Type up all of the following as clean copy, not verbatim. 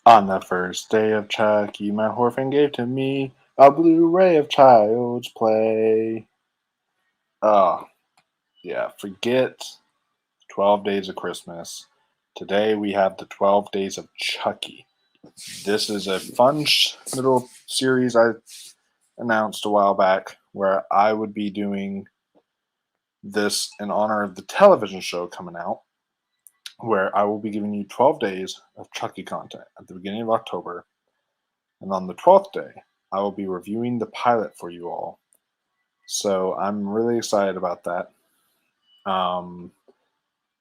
On the first day of Chucky, my orphan gave to me a Blu-ray of Child's Play. Oh, yeah, forget 12 Days of Christmas. Today we have the 12 Days of Chucky. This is a fun little series I announced a while back where I would be doing this in honor of the television show coming out, where I will be giving you 12 days of Chucky content at the beginning of October. And on the 12th day, I will be reviewing the pilot for you all. So I'm really excited about that. Um,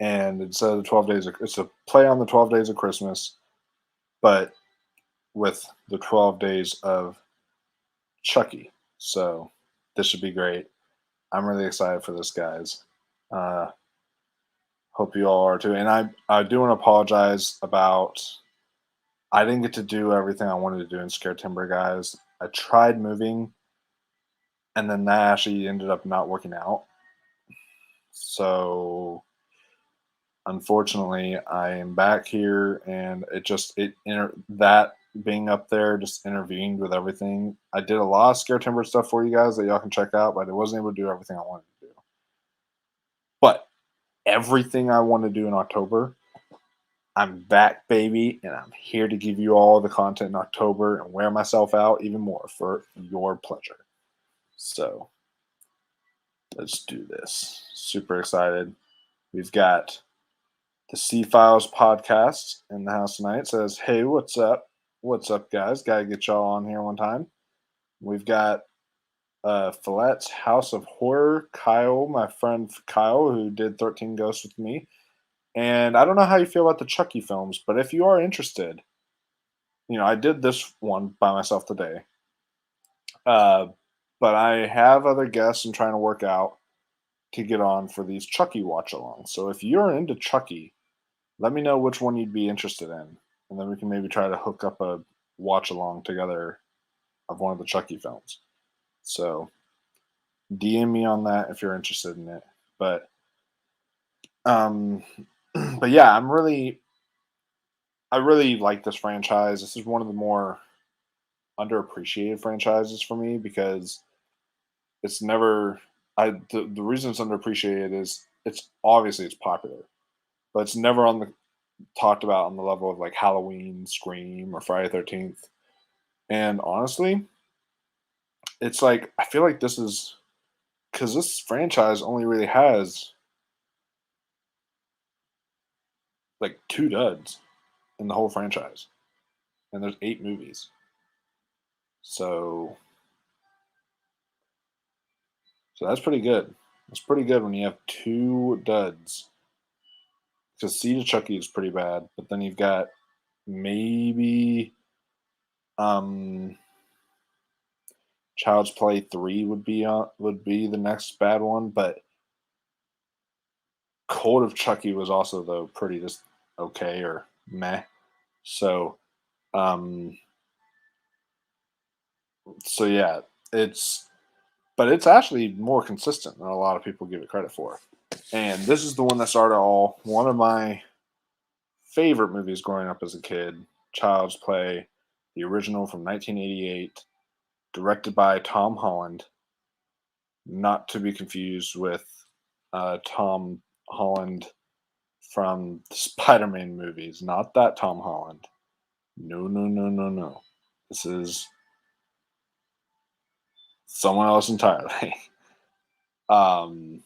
and instead of the 12 days, it's a play on the 12 days of Christmas, but with the 12 days of Chucky. So this should be great. I'm really excited for this, guys. Uh, Hope you all are too. And I do want to apologize about I didn't get to do everything I wanted to do in Scare Timber, guys. I tried moving, and then that actually ended up not working out. So unfortunately, I am back here, and that being up there just intervened with everything. I did a lot of Scare Timber stuff for you guys that y'all can check out, but I wasn't able to do everything I wanted to do. But everything I want to do in October, I'm back, baby, and I'm here to give you all the content in October and wear myself out even more for your pleasure. So let's do this. Super excited. We've got the C Files podcast in the house tonight. Says, hey, what's up? What's up, guys? Gotta get y'all on here one time. We've got Fillette's House of Horror, Kyle, my friend Kyle, who did 13 Ghosts with me. And I don't know how you feel about the Chucky films, but if you are interested, I did this one by myself today. But I have other guests I'm trying to work out to get on for these Chucky watch alongs. So if you're into Chucky, let me know which one you'd be interested in, and then we can maybe try to hook up a watch along together of one of the Chucky films. So DM me on that if you're interested in it. But but yeah, I really like this franchise. This is one of the more underappreciated franchises for me because it's never the reason it's underappreciated is it's popular, but it's never on the talked about on the level of like Halloween, Scream, or Friday 13th. And honestly, it's like I feel like this is because this franchise only really has like two duds in the whole franchise, and there's 8 movies. So that's pretty good. It's pretty good when you have two duds. Because Seed of Chucky is pretty bad, but then you've got maybe um Child's Play 3 would be the next bad one, but Cult of Chucky was also though pretty just okay or meh. So um yeah, it's actually more consistent than a lot of people give it credit for. And this is the one that started all one of my favorite movies growing up as a kid, Child's Play, the original from 1988, directed by Tom Holland, not to be confused with Tom Holland from the Spider-Man movies. Not that Tom Holland. No, no, no, no, no. This is someone else entirely. um,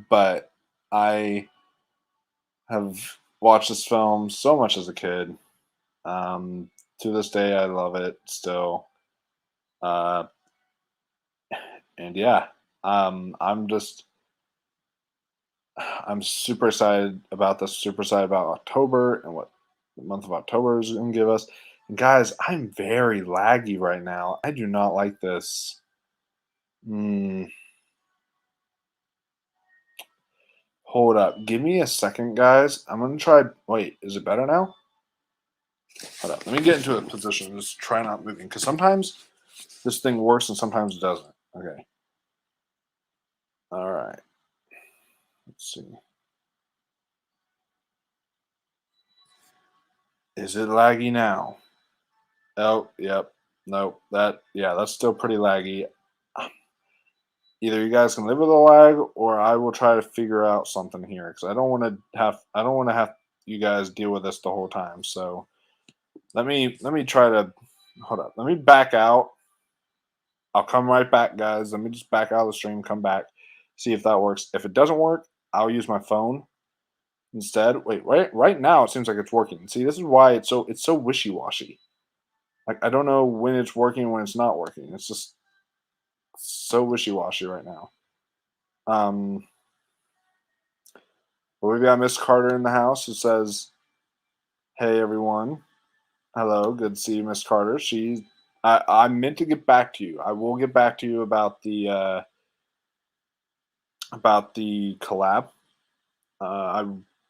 but I have watched this film so much as a kid. To this day, I love it still. Uh, and yeah, I'm just I'm super excited about this. Super excited about October and what the month of October is going to give us. And guys, I'm very laggy right now. I do not like this. Mm, Hold up. Give me a second, guys. I'm going to try. Wait, is it better now? Hold up. Let me get into a position. Just try not moving. Because sometimes this thing works and sometimes it doesn't. Okay. All right. Let's see. Is it laggy now? Oh, yep. Nope. That's still pretty laggy. Either you guys can live with the lag, or I will try to figure out something here because I don't want to have you guys deal with this the whole time. So let me try to hold up. Let me back out. I'll come right back, guys. Let me just back out of the stream, come back, see if that works. If it doesn't work, I'll use my phone instead. Wait, right now it seems like it's working. See, this is why it's so wishy washy. Like I don't know when it's working, when it's not working. It's just so wishy washy right now. Um, but we've got Miss Carter in the house who says, "Hey everyone, hello, good to see you, Miss Carter." I meant to get back to you. I will get back to you about the collab. I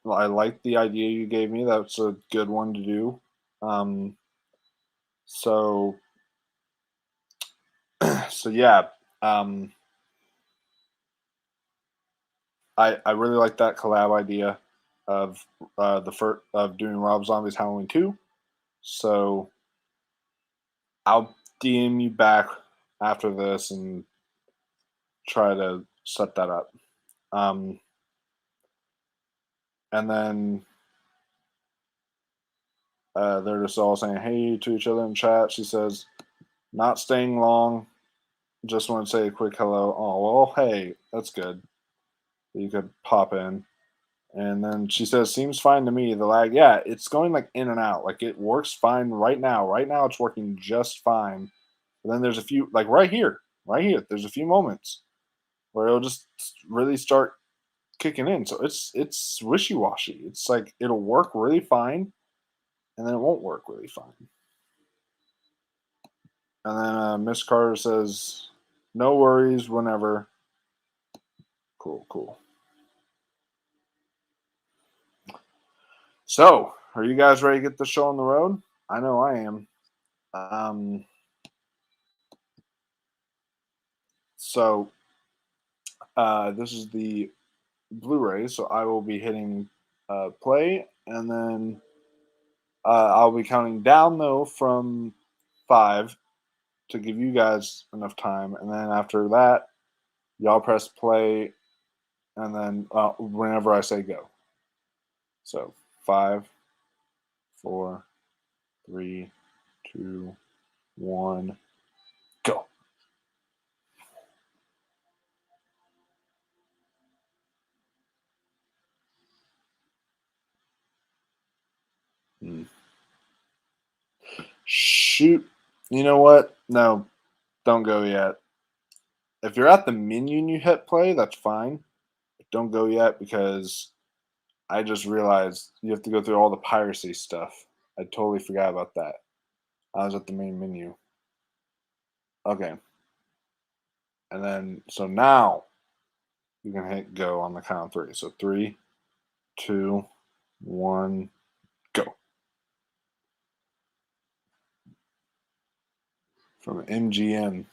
like the idea you gave me. That's a good one to do. Um, so so yeah. Um, I really like that collab idea of of doing Rob Zombie's Halloween 2. So I'll DM you back after this and try to set that up. Um, and then they're just all saying hey to each other in chat. She says, "Not staying long. Just want to say a quick hello." Oh well, hey, that's good. You could pop in. And then she says, "Seems fine to me." The lag, yeah, it's going like in and out. Like it works fine right now. Right now, it's working just fine. And then there's a few, like right here. There's a few moments where it'll just really start kicking in. So it's wishy washy. It's like it'll work really fine, and then it won't work really fine. And then Miss Carter says, "No worries, whenever." Cool, cool. So, are you guys ready to get the show on the road? I know I am. Um, so this is the Blu-ray, so I will be hitting play, and then I'll be counting down though from 5 to give you guys enough time, and then after that, y'all press play, and then whenever I say go. So 5, 4, 3, 2, 1, go. Hmm. Shoot. You know what? No, don't go yet. If you're at the menu and you hit play, that's fine. But don't go yet because I just realized you have to go through all the piracy stuff. I totally forgot about that. I was at the main menu. Okay. And then, so now you can hit go on the count of 3. So 3, 2, 1, go. From MGM.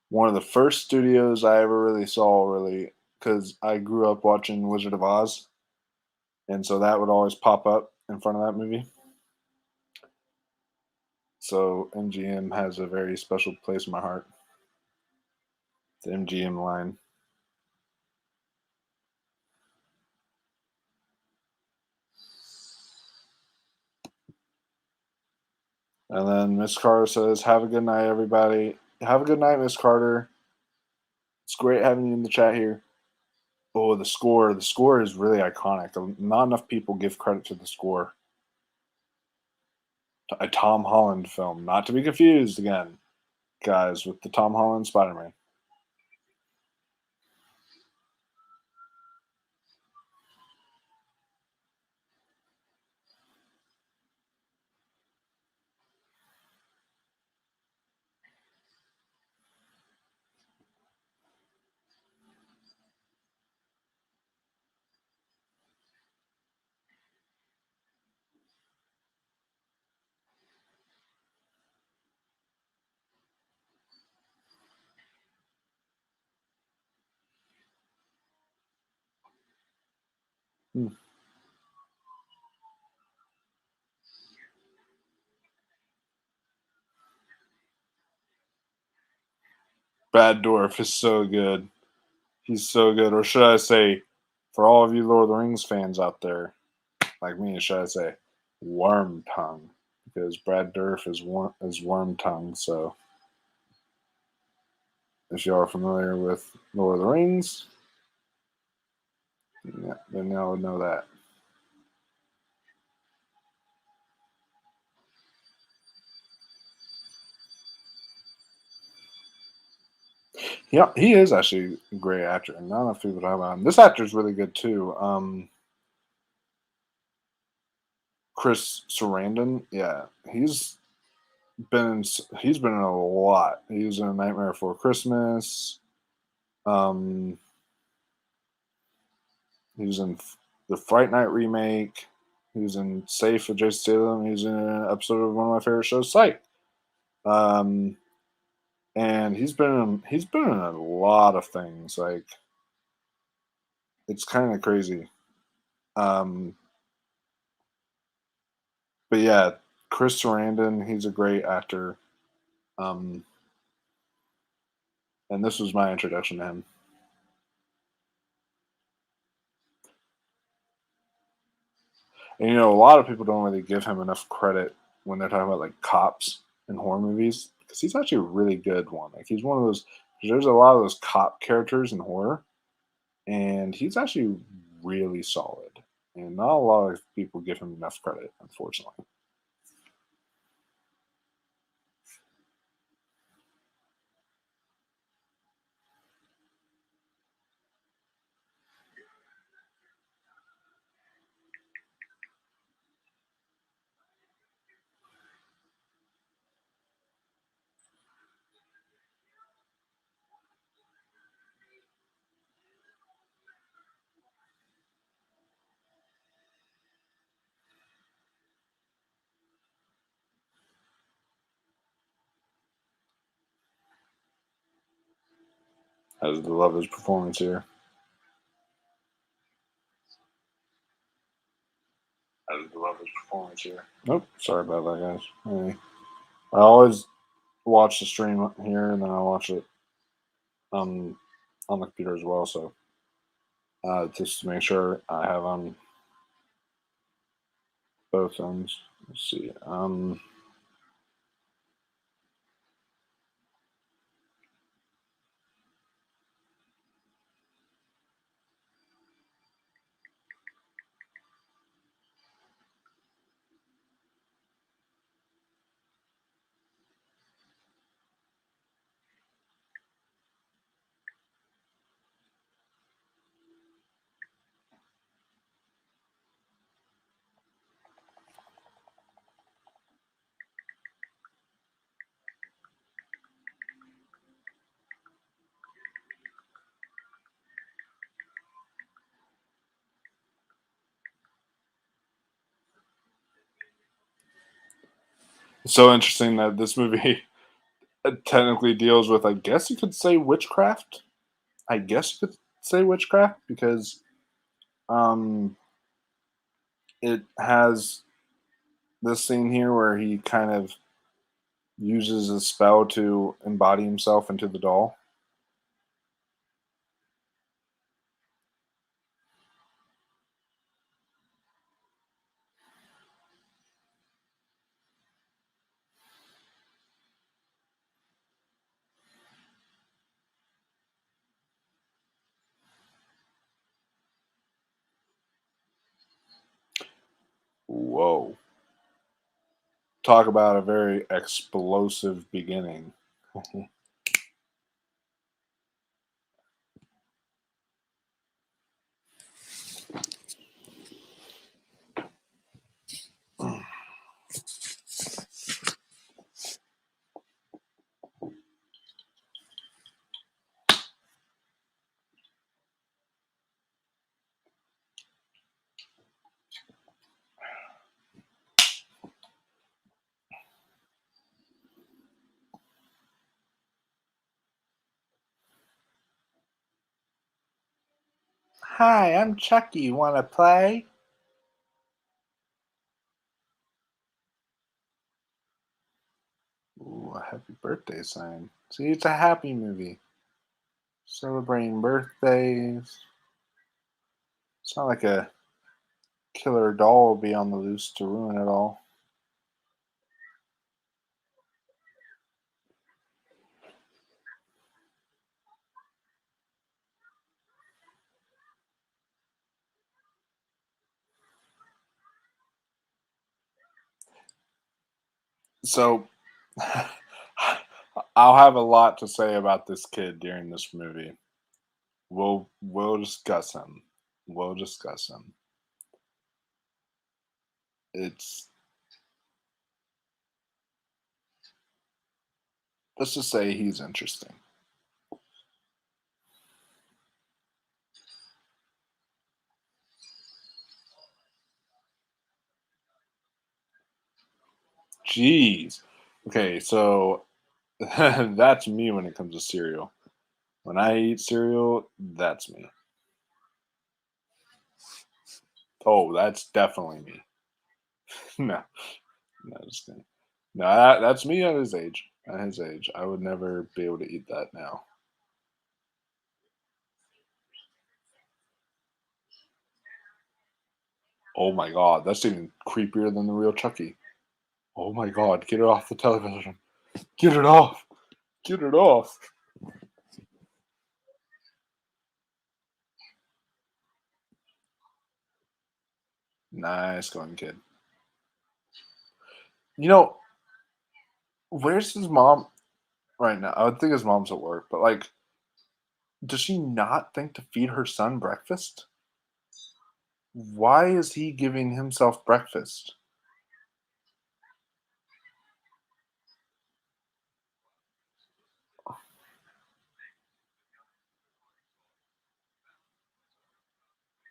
One of the first studios I ever really saw, really, because I grew up watching Wizard of Oz. And so that would always pop up in front of that movie. So MGM has a very special place in my heart. The MGM line. And then Miss Carter says, "Have a good night, everybody. Have a good night, Miss Carter. It's great having you in the chat here." Oh, the score. The score is really iconic. Not enough people give credit to the score. A Tom Holland film. Not to be confused again, guys, with the Tom Holland Spider Man. Hmm. Bad Dwarf is so good. He's so good. Or should I say, for all of you Lord of the Rings fans out there, like me, should I say, Worm Tongue? Because Brad Dourif is Worm Tongue. So if you are familiar with Lord of the Rings, yeah, then y'all would know that. Yeah, he is actually a great actor, and not enough people talk about him. This actor is really good too. Chris Sarandon, yeah, he's been in a lot. He was in A Nightmare Before Christmas. Um, he was in the Fright Night remake. He was in Safe with Jason Statham. He was in an episode of one of my favorite shows, Psych. Um, and he's been in a lot of things. Like it's kind of crazy. Um, but yeah, Chris Sarandon, he's a great actor. Um, and this was my introduction to him. And a lot of people don't really give him enough credit when they're talking about like cops in horror movies because he's actually a really good one. Like he's one of those. There's a lot of those cop characters in horror, and he's actually really solid. And not a lot of people give him enough credit, unfortunately. I just love his performance here. I just love his performance here. Nope, sorry about that, guys. Hey, I always watch the stream here, and then I watch it um, on the computer as well. So just to make sure I have on both ends. Let's see. It's so interesting that this movie technically deals with, I guess you could say, witchcraft. I guess you could say witchcraft because um, it has this scene here where he kind of uses a spell to embody himself into the doll. Whoa. Talk about a very explosive beginning. Hi, I'm Chucky. Want to play? Ooh, a happy birthday sign. See, it's a happy movie. Celebrating birthdays. It's not like a killer doll will be on the loose to ruin it all. So I'll have a lot to say about this kid during this movie. We'll discuss him. We'll discuss him. It's Let's just say he's interesting. Jeez. Okay, so that's me when it comes to cereal. When I eat cereal, that's me. Oh, that's definitely me. No, no, just kidding. No, that's me at his age. At his age, I would never be able to eat that now. Oh my god, that's even creepier than the real Chucky. Oh my god, get it off the television. Get it off. Get it off. Nice going, kid. You know, where's his mom right now? I would think his mom's at work, but like, does she not think to feed her son breakfast? Why is he giving himself breakfast?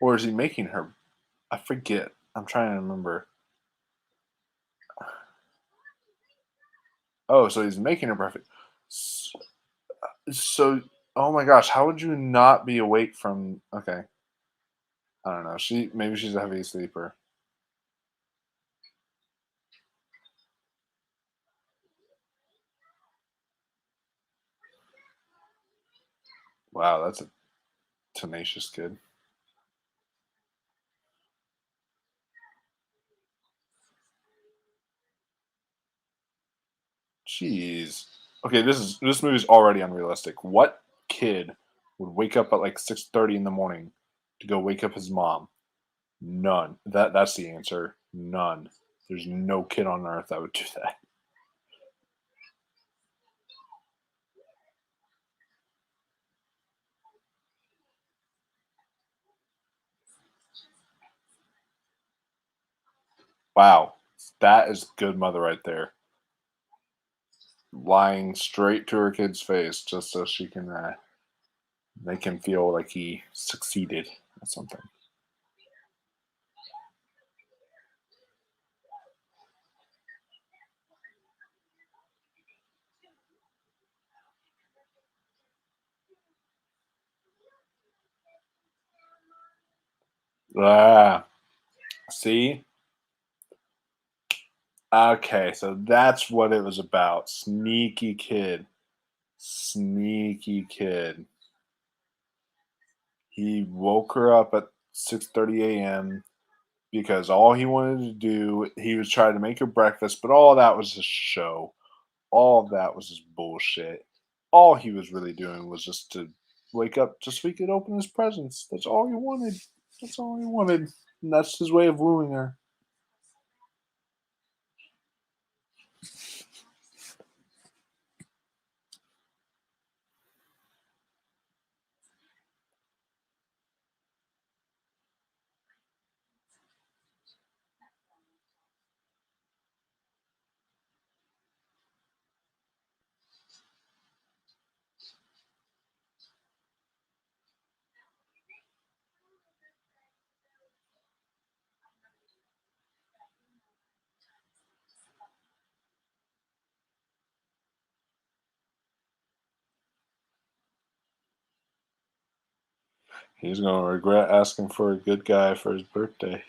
Or is he making her? I forget. I'm trying to remember. Oh, so he's making her breakfast. So, oh my gosh, how would you not be awake from? Okay, I don't know. Maybe she's a heavy sleeper. Wow, that's a tenacious kid. Jeez. Okay, this movie's already unrealistic. What kid would wake up at like 6:30 in the morning to go wake up his mom? None. That's the answer. None. There's no kid on earth that would do that. Wow. That is good mother right there. Lying straight to her kid's face just so she can make him feel like he succeeded at something. Ah, see? Okay, so that's what it was about. Sneaky kid. Sneaky kid. He woke her up at 6:30 a.m. because all he wanted to do, he was trying to make her breakfast, but all that was a show. All of that was just bullshit. All he was really doing was just to wake up just so he could open his presents. That's all he wanted. That's all he wanted. And that's his way of wooing her. He's going to regret asking for a good guy for his birthday.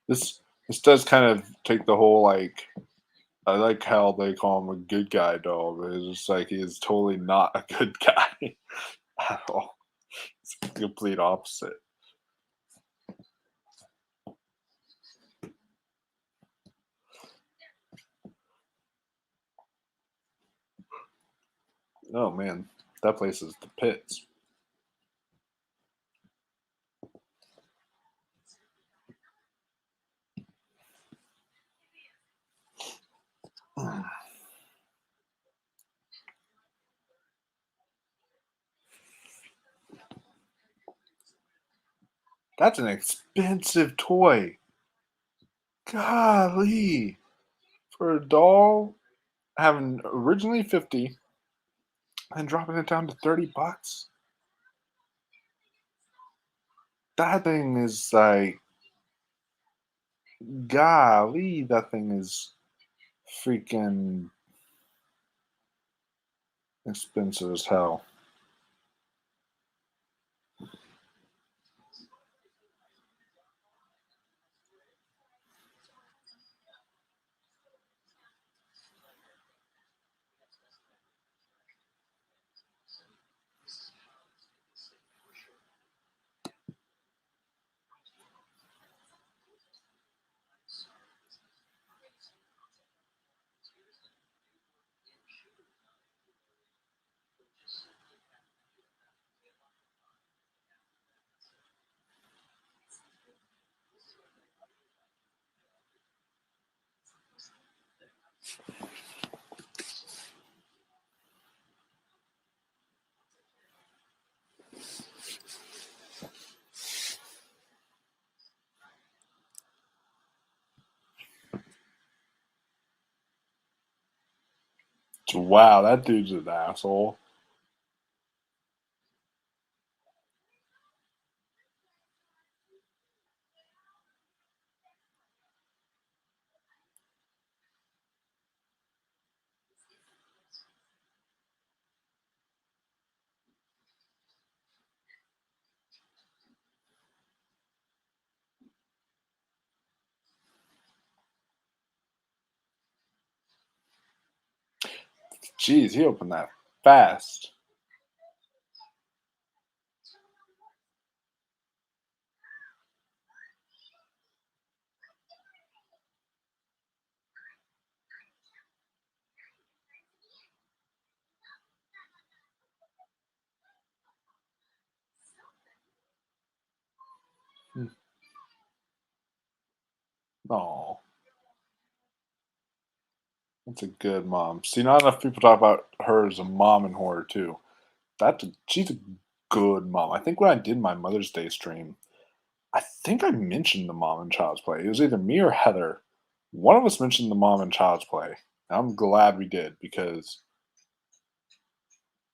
This this does kind of take the whole like I like how they call him a good guy dog. It's just like he is totally not a good guy at all. It's the complete opposite. Oh man, that place is the pits. That's an expensive toy. Golly. For a doll having originally 50 and dropping it down to $30. That thing is like golly, that thing is freaking expensive as hell. Wow, that dude's an asshole. Jeez, he opened that fast. Oh, that's a good mom. See, not enough people talk about her as a mom in horror too. She's a good mom. I think when I did my Mother's Day stream, I think I mentioned the mom in Child's Play. It was either me or Heather. One of us mentioned the mom in Child's Play. I'm glad we did because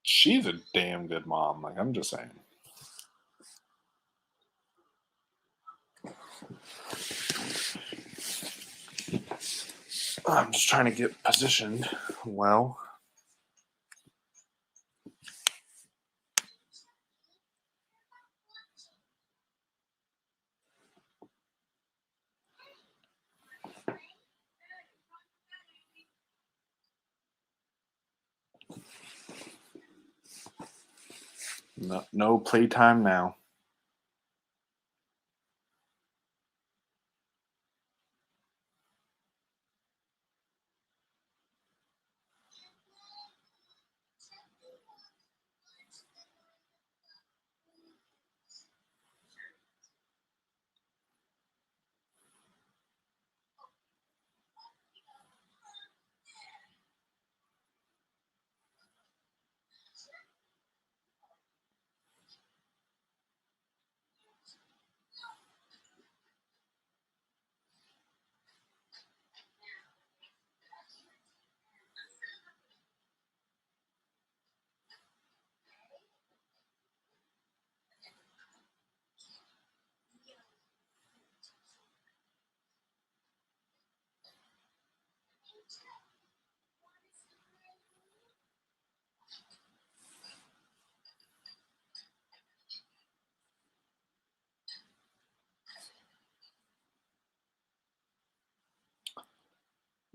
she's a damn good mom. Like I'm just saying. I'm just trying to get positioned well. No playtime now.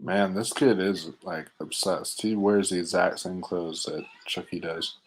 Man, this kid is like obsessed. He wears the exact same clothes that Chucky does.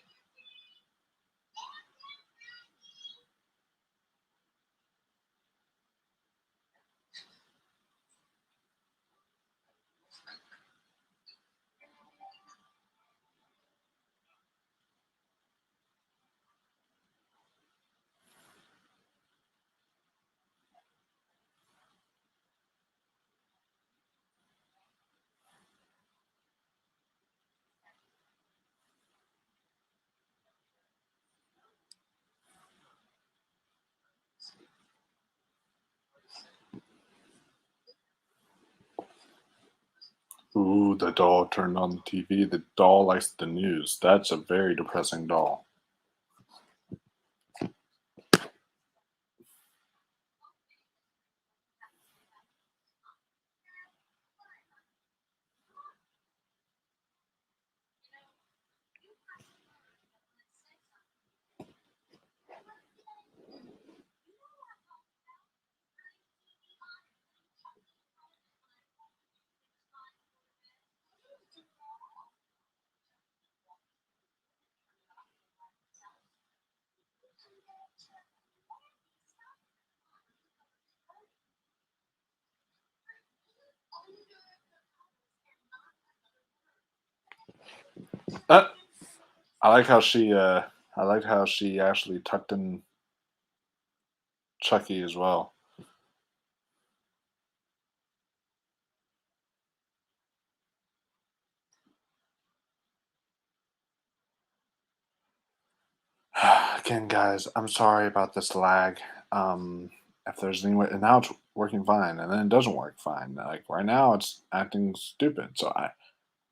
Ooh, the doll turned on the TV. The doll likes the news. That's a very depressing doll. Uh, I like how I like how she actually tucked in Chucky as well. Again, guys, I'm sorry about this lag. If there's any way, and now it's working fine, and then it doesn't work fine. Like right now, it's acting stupid. So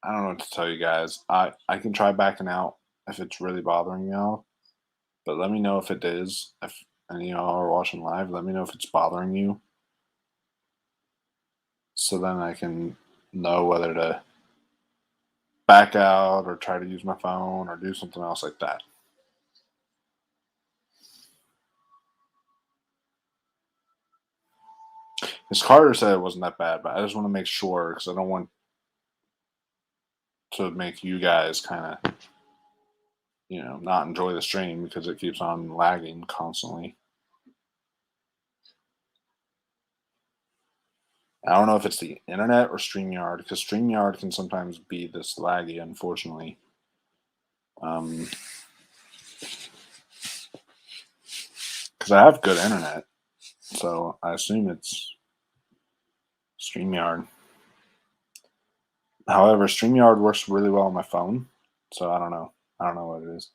I don't know what to tell you guys. I can try backing out if it's really bothering y'all, but let me know if it is. If any of y'all are watching live, let me know if it's bothering you, so then I can know whether to back out or try to use my phone or do something else like that. His Carter said it wasn't that bad, but I just want to make sure because I don't want to make you guys kind of not enjoy the stream because it keeps on lagging constantly. I don't know if it's the internet or StreamYard because StreamYard can sometimes be this laggy, unfortunately. Because I have good internet, so I assume it's StreamYard. However, StreamYard works really well on my phone, so I don't know. I don't know what it is.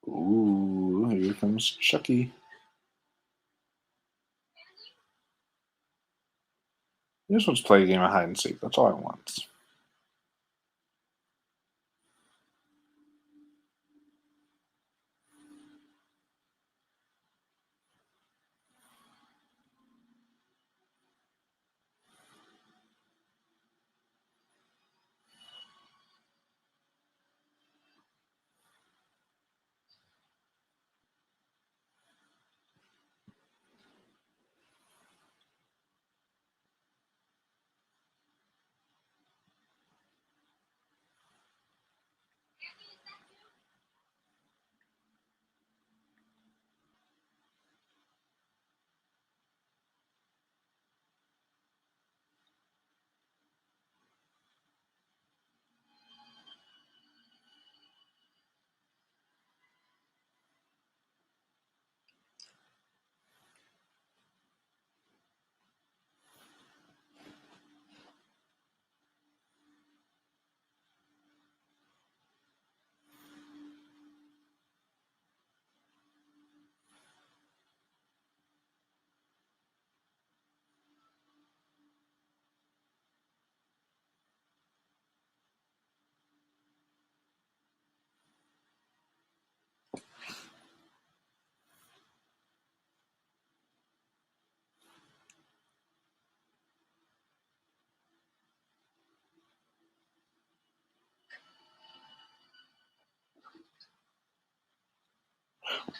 Ooh, here comes Chucky. He just wants to play a game of hide and seek. That's all I want.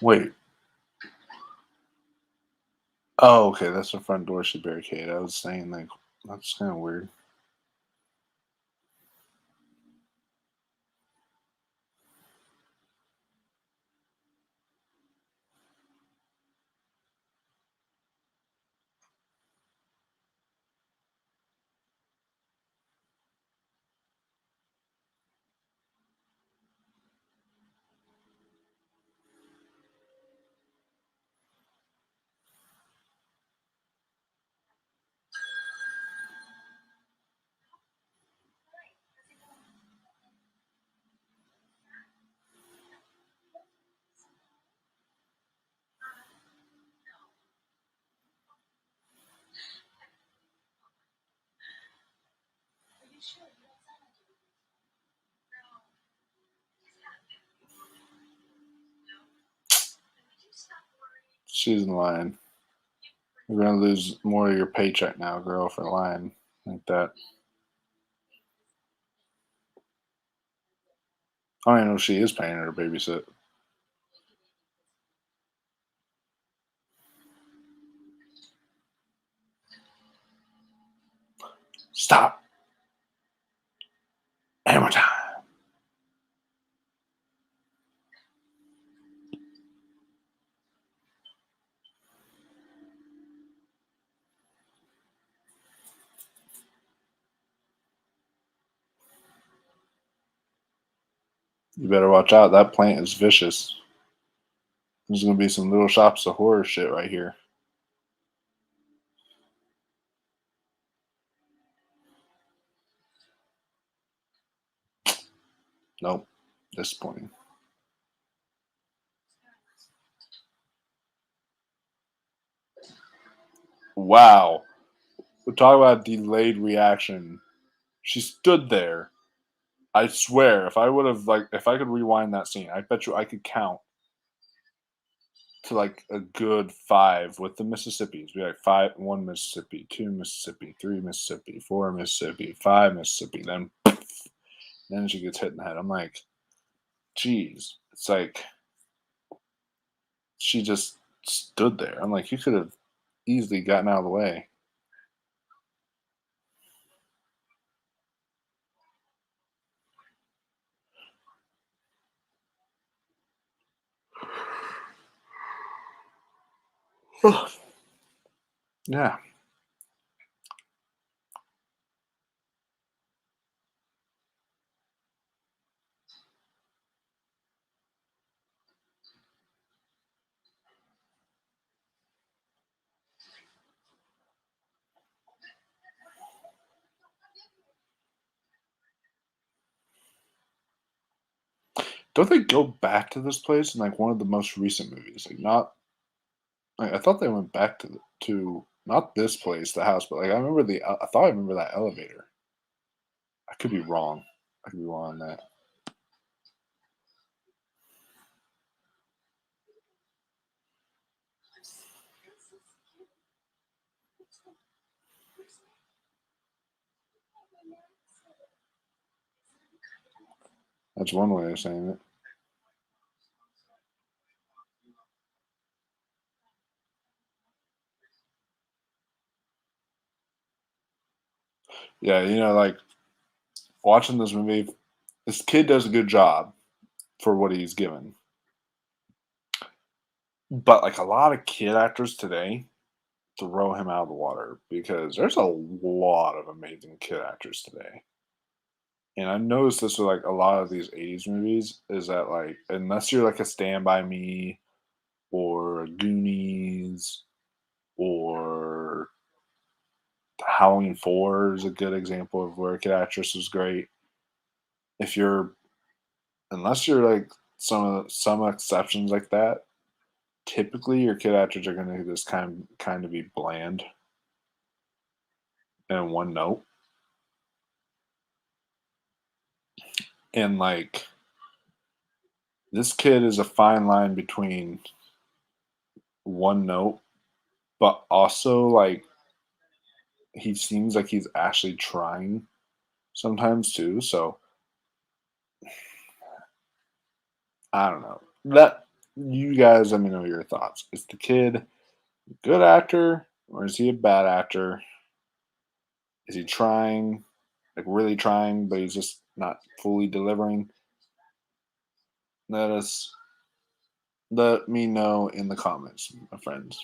Wait. Oh, okay. That's the front door she barricaded. I was saying like that's kind of weird. She's lying. You're gonna lose more of your paycheck now, girl, for lying like that. I don't even know if she is paying her to babysit. Stop. Hammer time. You better watch out. That plant is vicious. There's gonna be some little shops of horror shit right here. Nope. Disappointing. Wow. We're talking about delayed reaction. She stood there. I swear, if I would have if I could rewind that scene, I bet you I could count to like a good five with the Mississippis. Be like five, one Mississippi, two Mississippi, three Mississippi, four Mississippi, five Mississippi. Then she gets hit in the head. I'm like, geez. It's like she just stood there. I'm like, you could have easily gotten out of the way. Yeah. Don't they go back to this place in like one of the most recent movies? Like not like I thought they went back to not this place, the house, but like I remember I thought I remember that elevator. I could be wrong. I could be wrong on that. That's one way of saying it. Yeah, like watching this movie, this kid does a good job for what he's given. But like a lot of kid actors today throw him out of the water because there's a lot of amazing kid actors today. And I've noticed this with like a lot of these 80s movies is that like unless you're like a Stand By Me or Goonies or Halloween 4 is a good example of where a kid actress is great. If you're unless you're like some exceptions like that, typically your kid actors are gonna just kind of be bland and one note. And like this kid is a fine line between one note, but also like he seems like he's actually trying sometimes too. So I don't know. You guys let me know your thoughts. Is the kid a good actor or is he a bad actor? Is he trying, like really trying, but he's just not fully delivering? Let us let me know in the comments, my friends.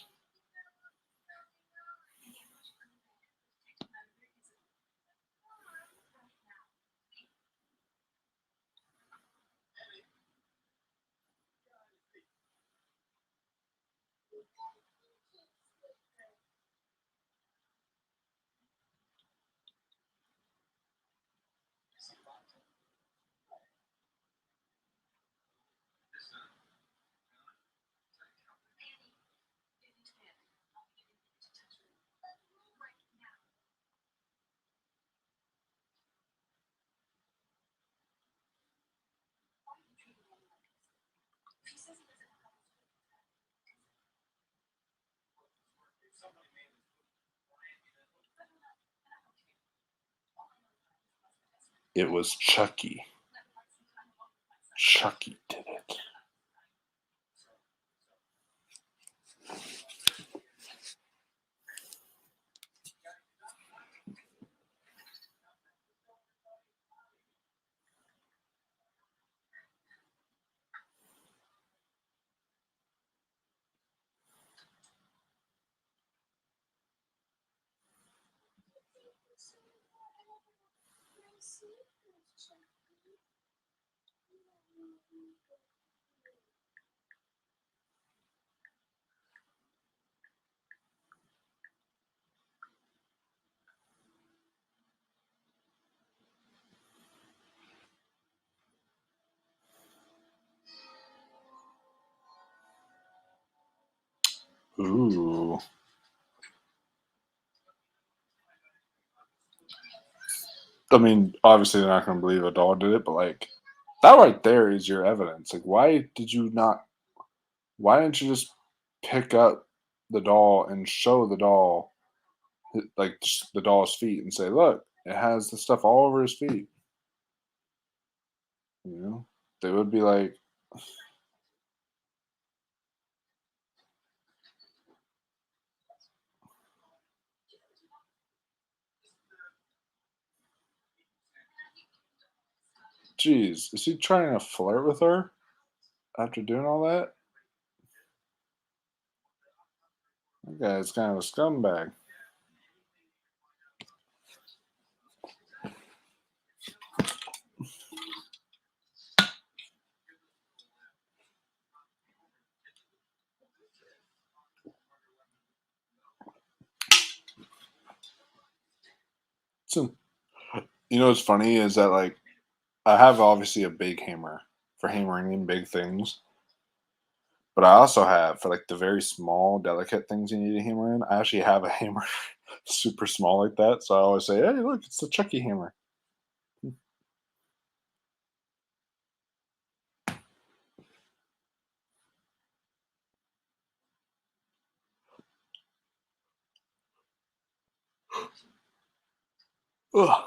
It was Chucky. Chucky did it. Ooh. I mean, obviously they're not going to believe a doll did it, but like that right there is your evidence. Like, why did you not? Why didn't you just pick up the doll and show the doll, like the doll's feet, and say, "Look, it has the stuff all over his feet." You know, they would be like, "Geez, is he trying to flirt with her after doing all that?" That guy's kind of a scumbag. So, you know what's funny is that like I have obviously a big hammer for hammering in big things, but I also have for like the very small, delicate things you need a hammer in. I actually have a hammer super small like that, so I always say, "Hey, look, it's the Chucky hammer." Ugh.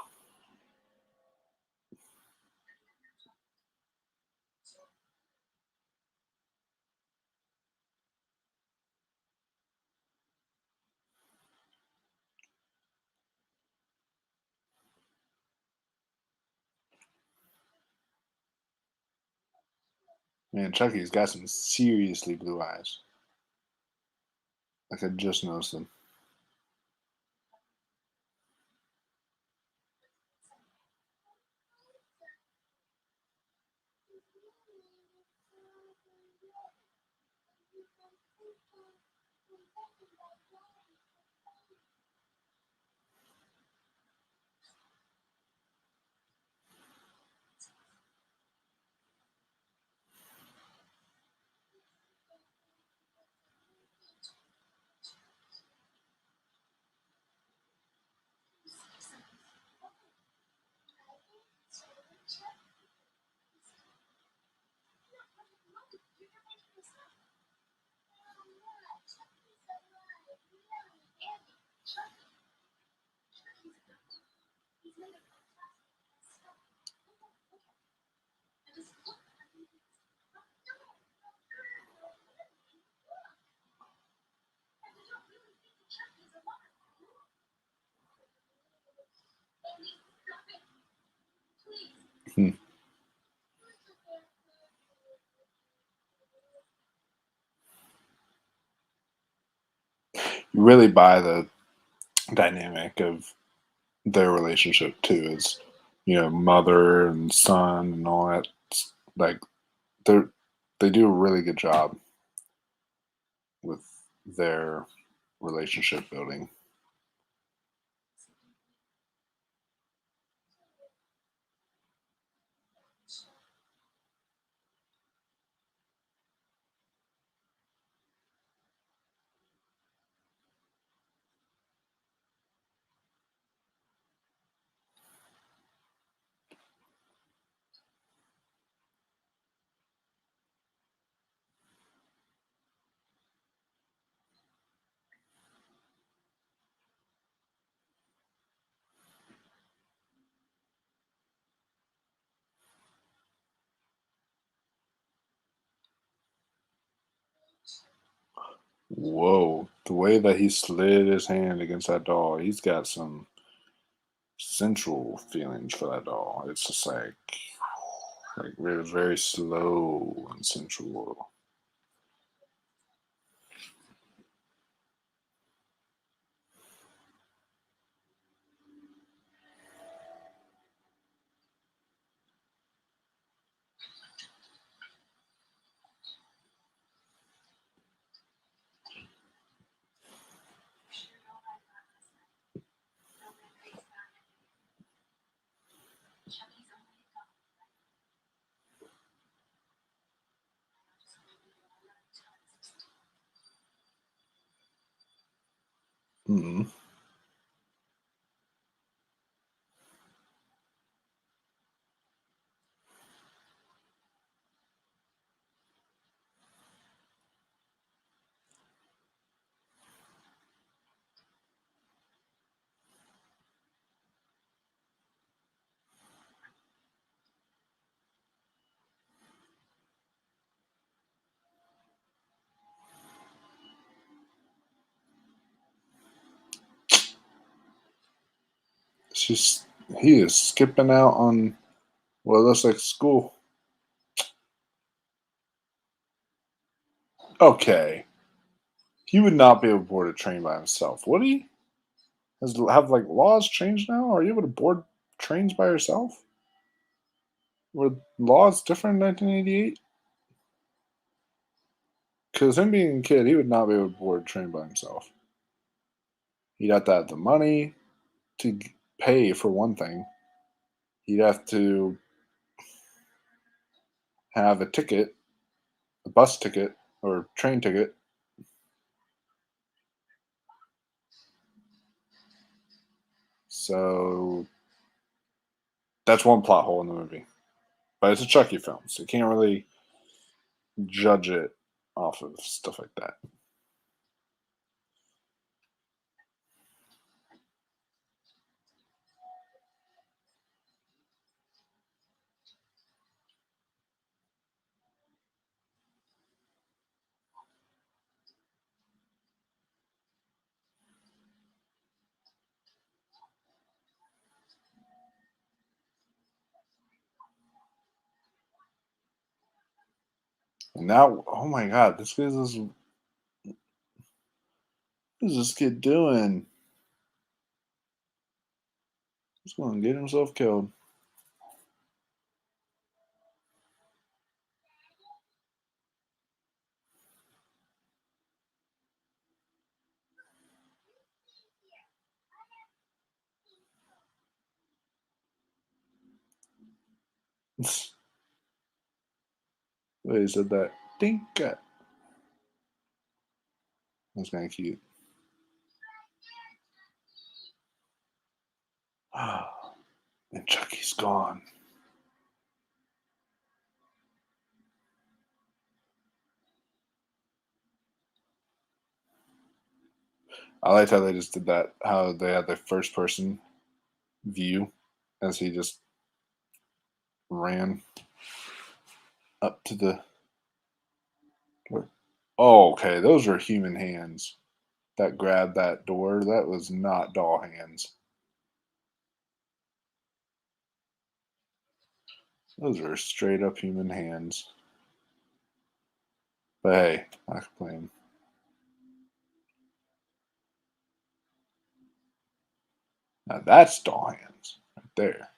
Man, Chucky's got some seriously blue eyes. Like I just noticed them. You really buy the dynamic of their relationship too, as mother and son and all that. Like they're they do a really good job with their relationship building. Whoa, the way that he slid his hand against that doll, he's got some sensual feelings for that doll. It's just like very, very slow and sensual. Mm-hmm. She's he is skipping out on what looks like school. Okay, he would not be able to board a train by himself, would he? Have like laws changed now? Are you able to board trains by yourself? Were laws different in 1988? Because him being a kid, he would not be able to board a train by himself. He'd have to have the money to pay for one thing. He'd have to have a ticket, a bus ticket or train ticket. So that's one plot hole in the movie. But it's a Chucky film, so you can't really judge it off of stuff like that. And now, oh my god, what is this kid doing? He's going to get himself killed. Wait, he said that. Think that's kind of cute. And Chucky's gone. I liked how they just did that. How they had the first person view as he just ran up to the. Oh, okay, those are human hands that grabbed that door. That was not doll hands. Those are straight up human hands. But hey, I complain. Now that's doll hands right there.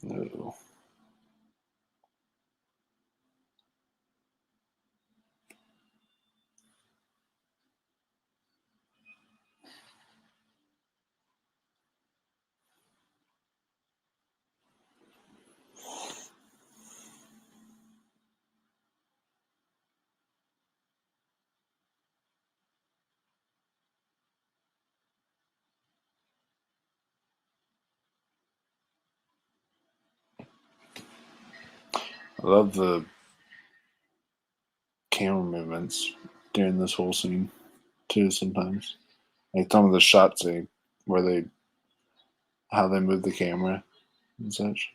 No. I love the camera movements during this whole scene too. Sometimes, like some of the shots where they how they move the camera and such.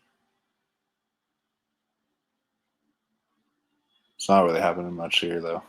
It's not really happening much here though.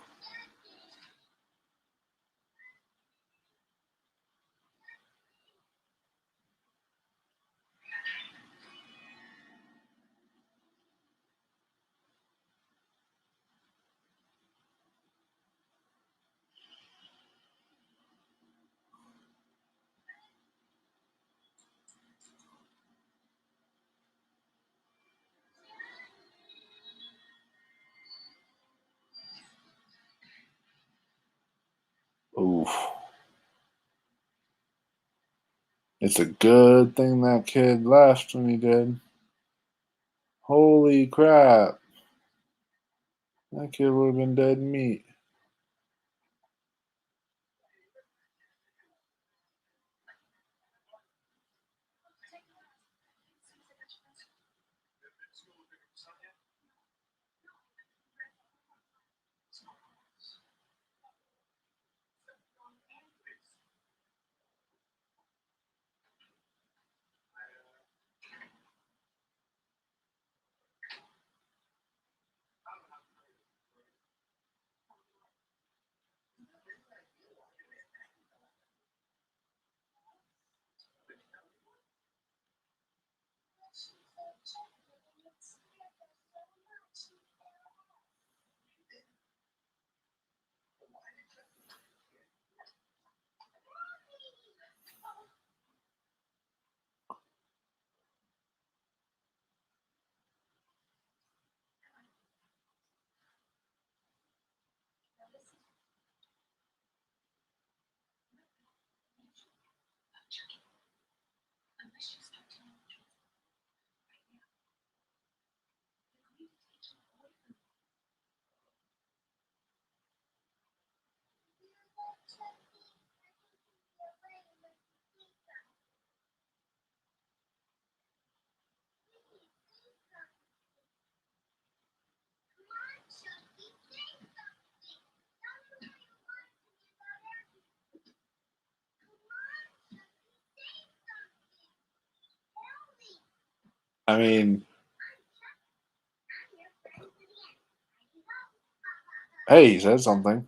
Oof. It's a good thing that kid left when he did. Holy crap. That kid would have been dead meat. I mean, hey, he said something.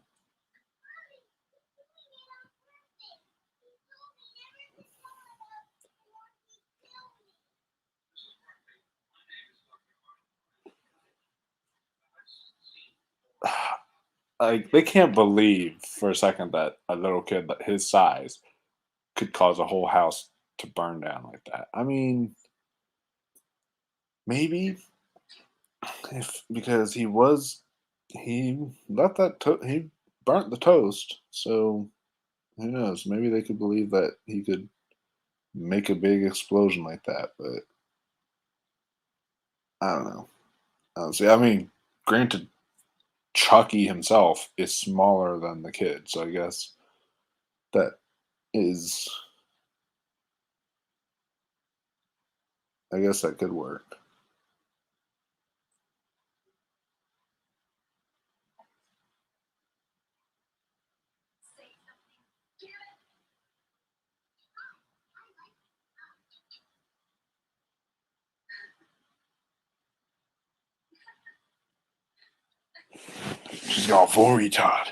Like they can't believe for a second that a little kid that his size could cause a whole house to burn down like that. I mean, maybe if because he left he burnt the toast, so who knows? Maybe they could believe that he could make a big explosion like that, but I don't know. Honestly, I mean, granted, Chucky himself is smaller than the kid, so I guess that is, I guess that could work. She's gone full retard.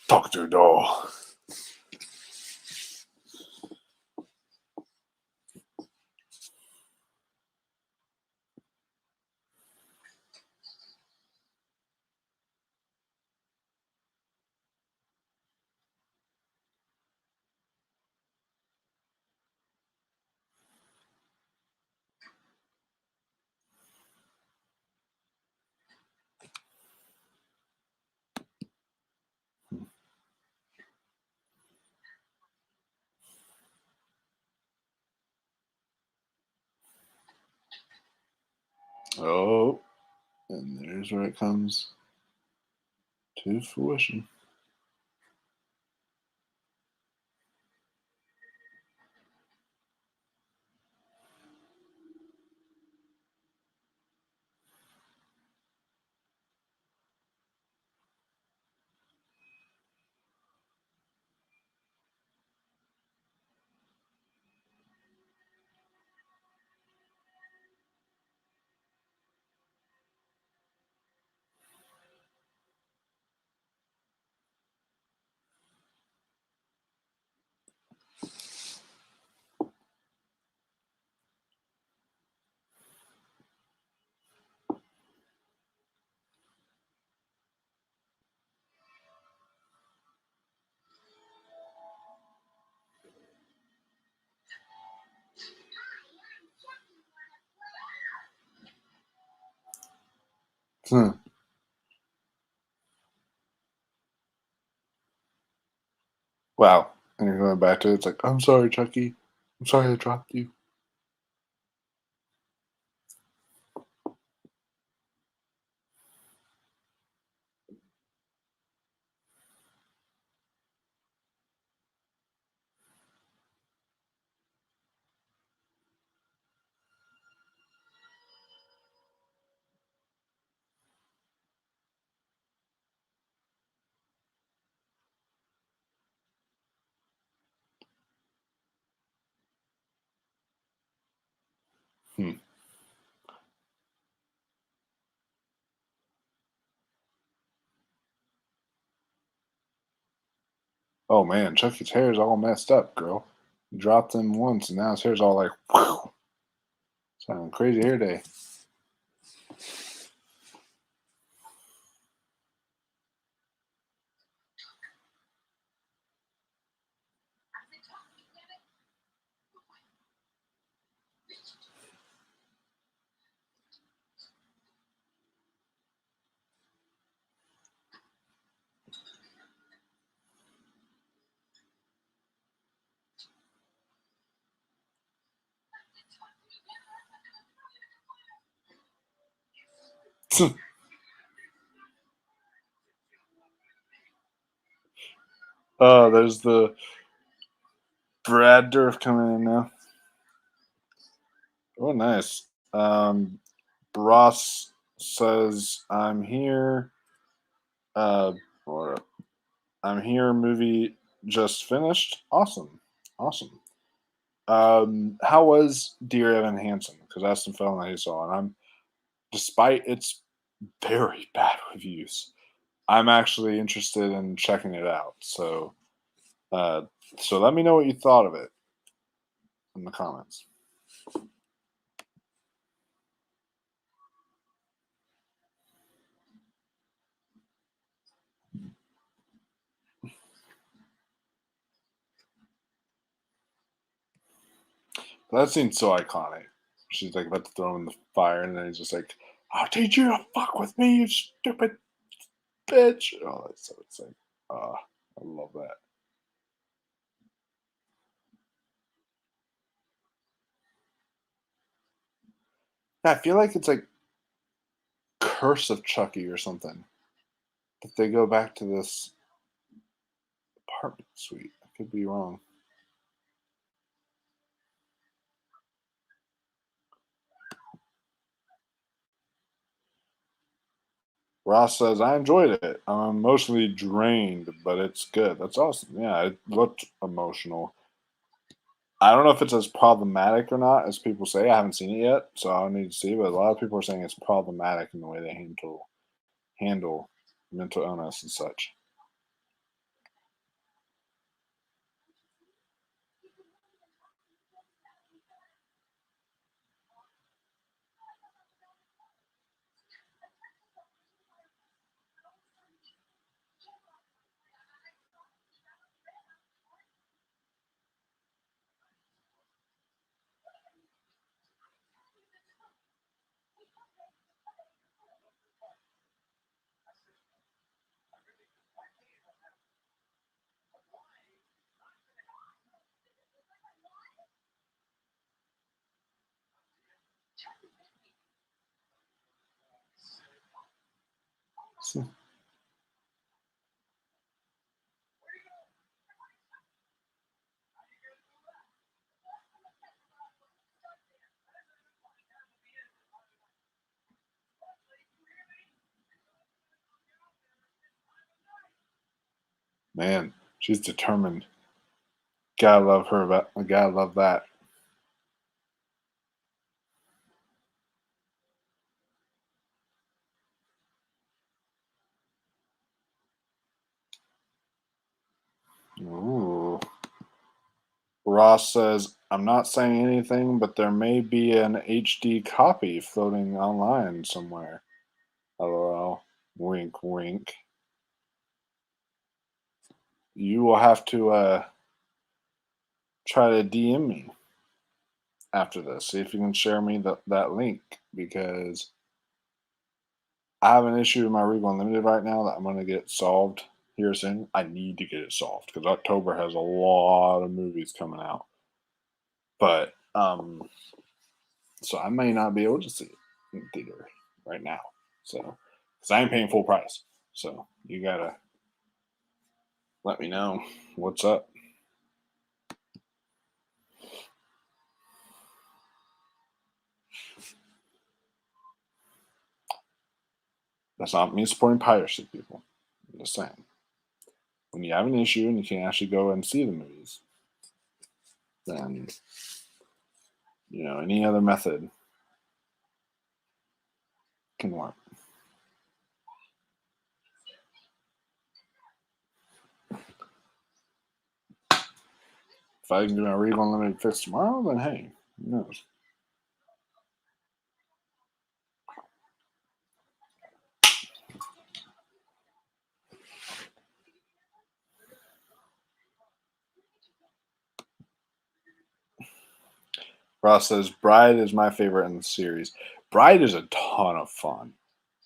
Talk to her doll. Oh, and there's where it comes to fruition. Hmm. Wow. And you're going back to it. It's like, I'm sorry, Chucky. I'm sorry I dropped you. Hmm. Oh man, Chucky's hair is all messed up, girl. You dropped him once, and now his hair's all like, whew, sounding crazy hair day. Oh, there's the Brad Dourif coming in now. Oh, nice. Ross says, "I'm here." Or I'm here. Movie just finished. Awesome, awesome. How was Dear Evan Hansen? Because that's the film that he saw, and despite its very bad reviews, I'm actually interested in checking it out. Uh, so let me know what you thought of it in the comments. That seems so iconic. She's like about to throw him in the fire, and then he's just like, "I'll teach you to fuck with me, you stupid bitch." Oh, that's so it's like, I love that. I feel like it's like Curse of Chucky or something. That they go back to this apartment suite. I could be wrong. Ross says, I enjoyed it. I'm emotionally drained, but it's good. That's awesome. Yeah, it looked emotional. I don't know if it's as problematic or not as people say. I haven't seen it yet, so I need to see. But a lot of people are saying it's problematic in the way they handle. mental illness and such. So, man, she's determined. Gotta love her. Gotta love that. Ooh. Ross says, I'm not saying anything, but there may be an HD copy floating online somewhere. LOL. Wink, wink. You will have to try to DM me after this. See if you can share me that link because I have an issue with my Regal Unlimited right now that I'm going to get solved here soon. I need to get it solved because October has a lot of movies coming out. But so I may not be able to see it in theater right now. So because I ain't paying full price, so you gotta let me know what's up. That's not me supporting piracy, people. I'm just saying. When you have an issue and you can't actually go and see the movies, then any other method can work. If I can do my Regal Unlimited fix tomorrow, then hey, who knows? Ross says Bride is my favorite in the series. Bride is a ton of fun.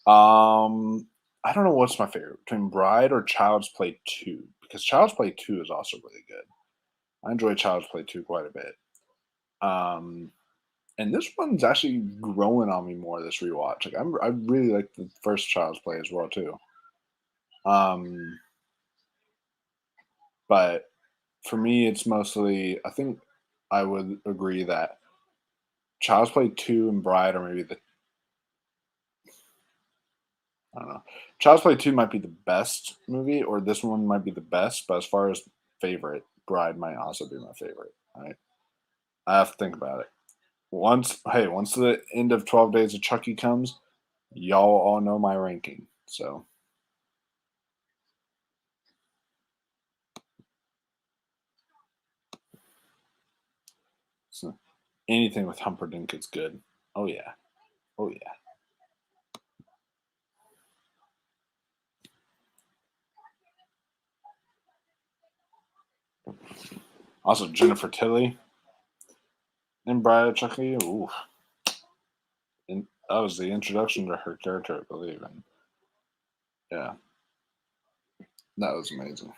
I don't know what's my favorite between Bride or Child's Play 2 because Child's Play 2 is also really good. I enjoy Child's Play 2 quite a bit. Um, and this one's actually growing on me more this rewatch. Like I really like the first Child's Play as well too. Um, but for me, it's mostly I think I would agree that Child's Play 2 and Bride are maybe the I don't know. Child's Play 2 might be the best movie, or this one might be the best, but as far as favorite, Bride might also be my favorite. Right? I have to think about it. Once the end of 12 Days of Chucky comes, y'all all know my ranking. So anything with Humperdinck is good. Oh yeah. Oh yeah. Also Jennifer Tilly in Bride of Chucky. Ooh. And that was the introduction to her character, I believe. And yeah, that was amazing.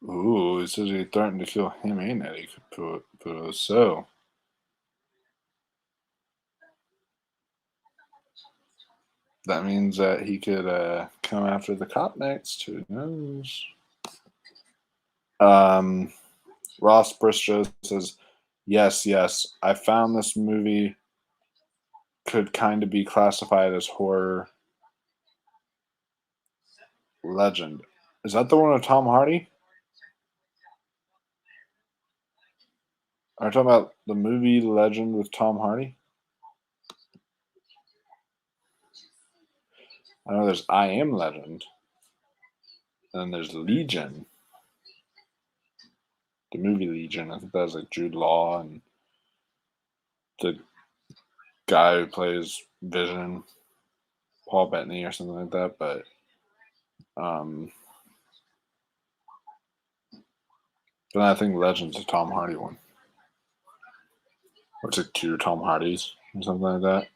Ooh, it says he threatened to kill him and Eddie Caputo. So that means that he could come after the cop next. Who knows? Um, Ross Briscoe says, yes, yes. I found this movie could kind of be classified as horror legend. Is that the one with Tom Hardy? Are you talking about the movie Legend with Tom Hardy? I know there's I Am Legend, and then there's Legion, the movie Legion. I think that was like Jude Law and the guy who plays Vision, Paul Bettany or something like that. But um, then I think Legend's a Tom Hardy one. Or it's like two Tom Hardys or something like that.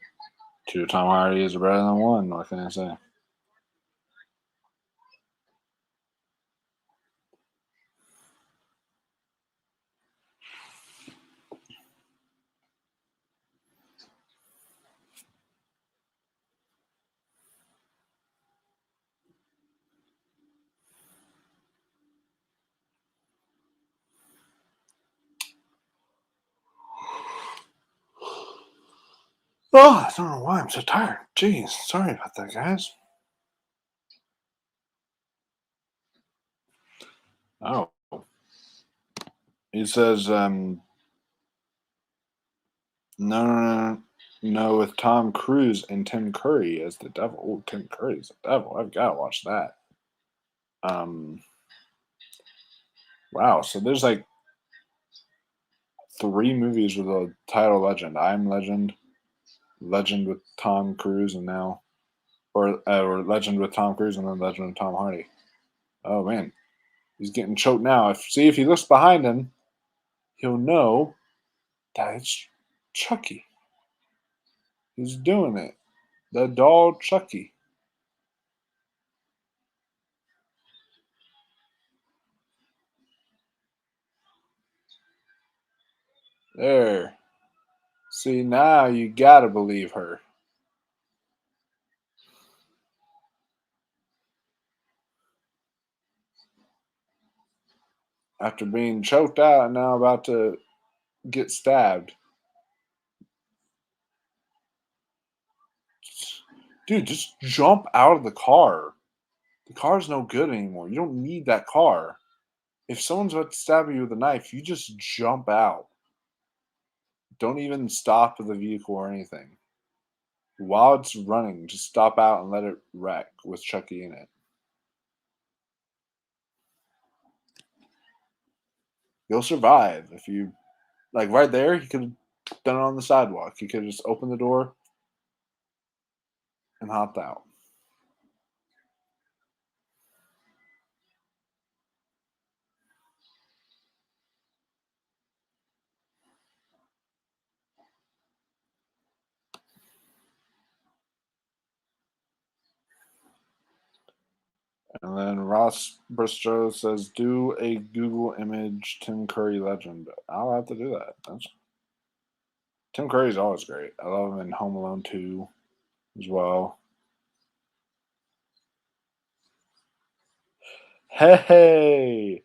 Two Tom Hardys are better than one. What can I say? Oh, I don't know why I'm so tired. Jeez, sorry about that, guys. Oh, he says, no, no, no, no, with Tom Cruise and Tim Curry as the devil. Oh, Tim Curry's the devil. I've got to watch that. Um, wow. So there's like three movies with the title Legend. I'm Legend, Legend with Tom Cruise, and now, or Legend with Tom Cruise and then Legend with Tom Hardy. Oh man, he's getting choked now. If he looks behind him, he'll know that it's Chucky. He's doing it. The doll Chucky. There. See, now you gotta believe her. After being choked out and now about to get stabbed. Dude, just jump out of the car. The car's no good anymore. You don't need that car. If someone's about to stab you with a knife, you just jump out. Don't even stop the vehicle or anything. While it's running, just stop out and let it wreck with Chucky in it. You'll survive if you like right there. He could have done it on the sidewalk. He could have just opened the door and hopped out. And then Ross Briscoe says, "Do a Google image Tim Curry legend." I'll have to do that. Tim Curry's always great. I love him in Home Alone 2 as well. Hey,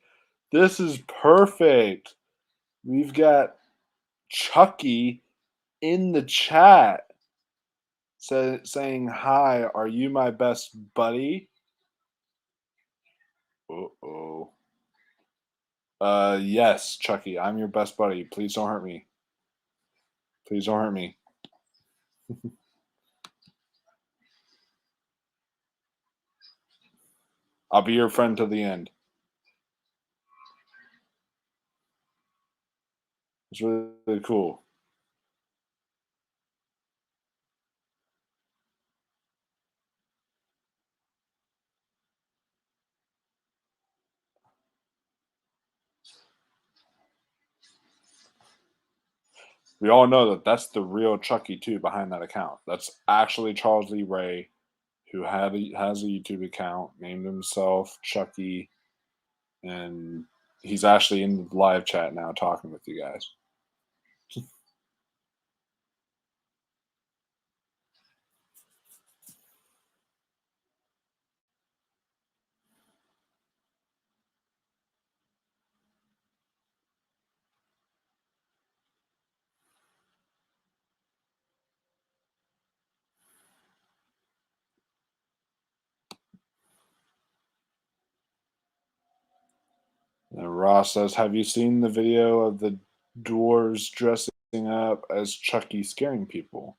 this is perfect. We've got Chucky in the chat saying, "Hi, are you my best buddy?" Uh-oh. Yes, Chucky, I'm your best buddy. Please don't hurt me. Please don't hurt me. I'll be your friend till the end. It's really, really cool. We all know that that's the real Chucky too behind that account. That's actually Charles Lee Ray, who has a YouTube account, named himself Chucky, and He's actually in the live chat now talking with you guys. And Ross says, "Have you seen the video of the dwarves dressing up as Chucky scaring people?"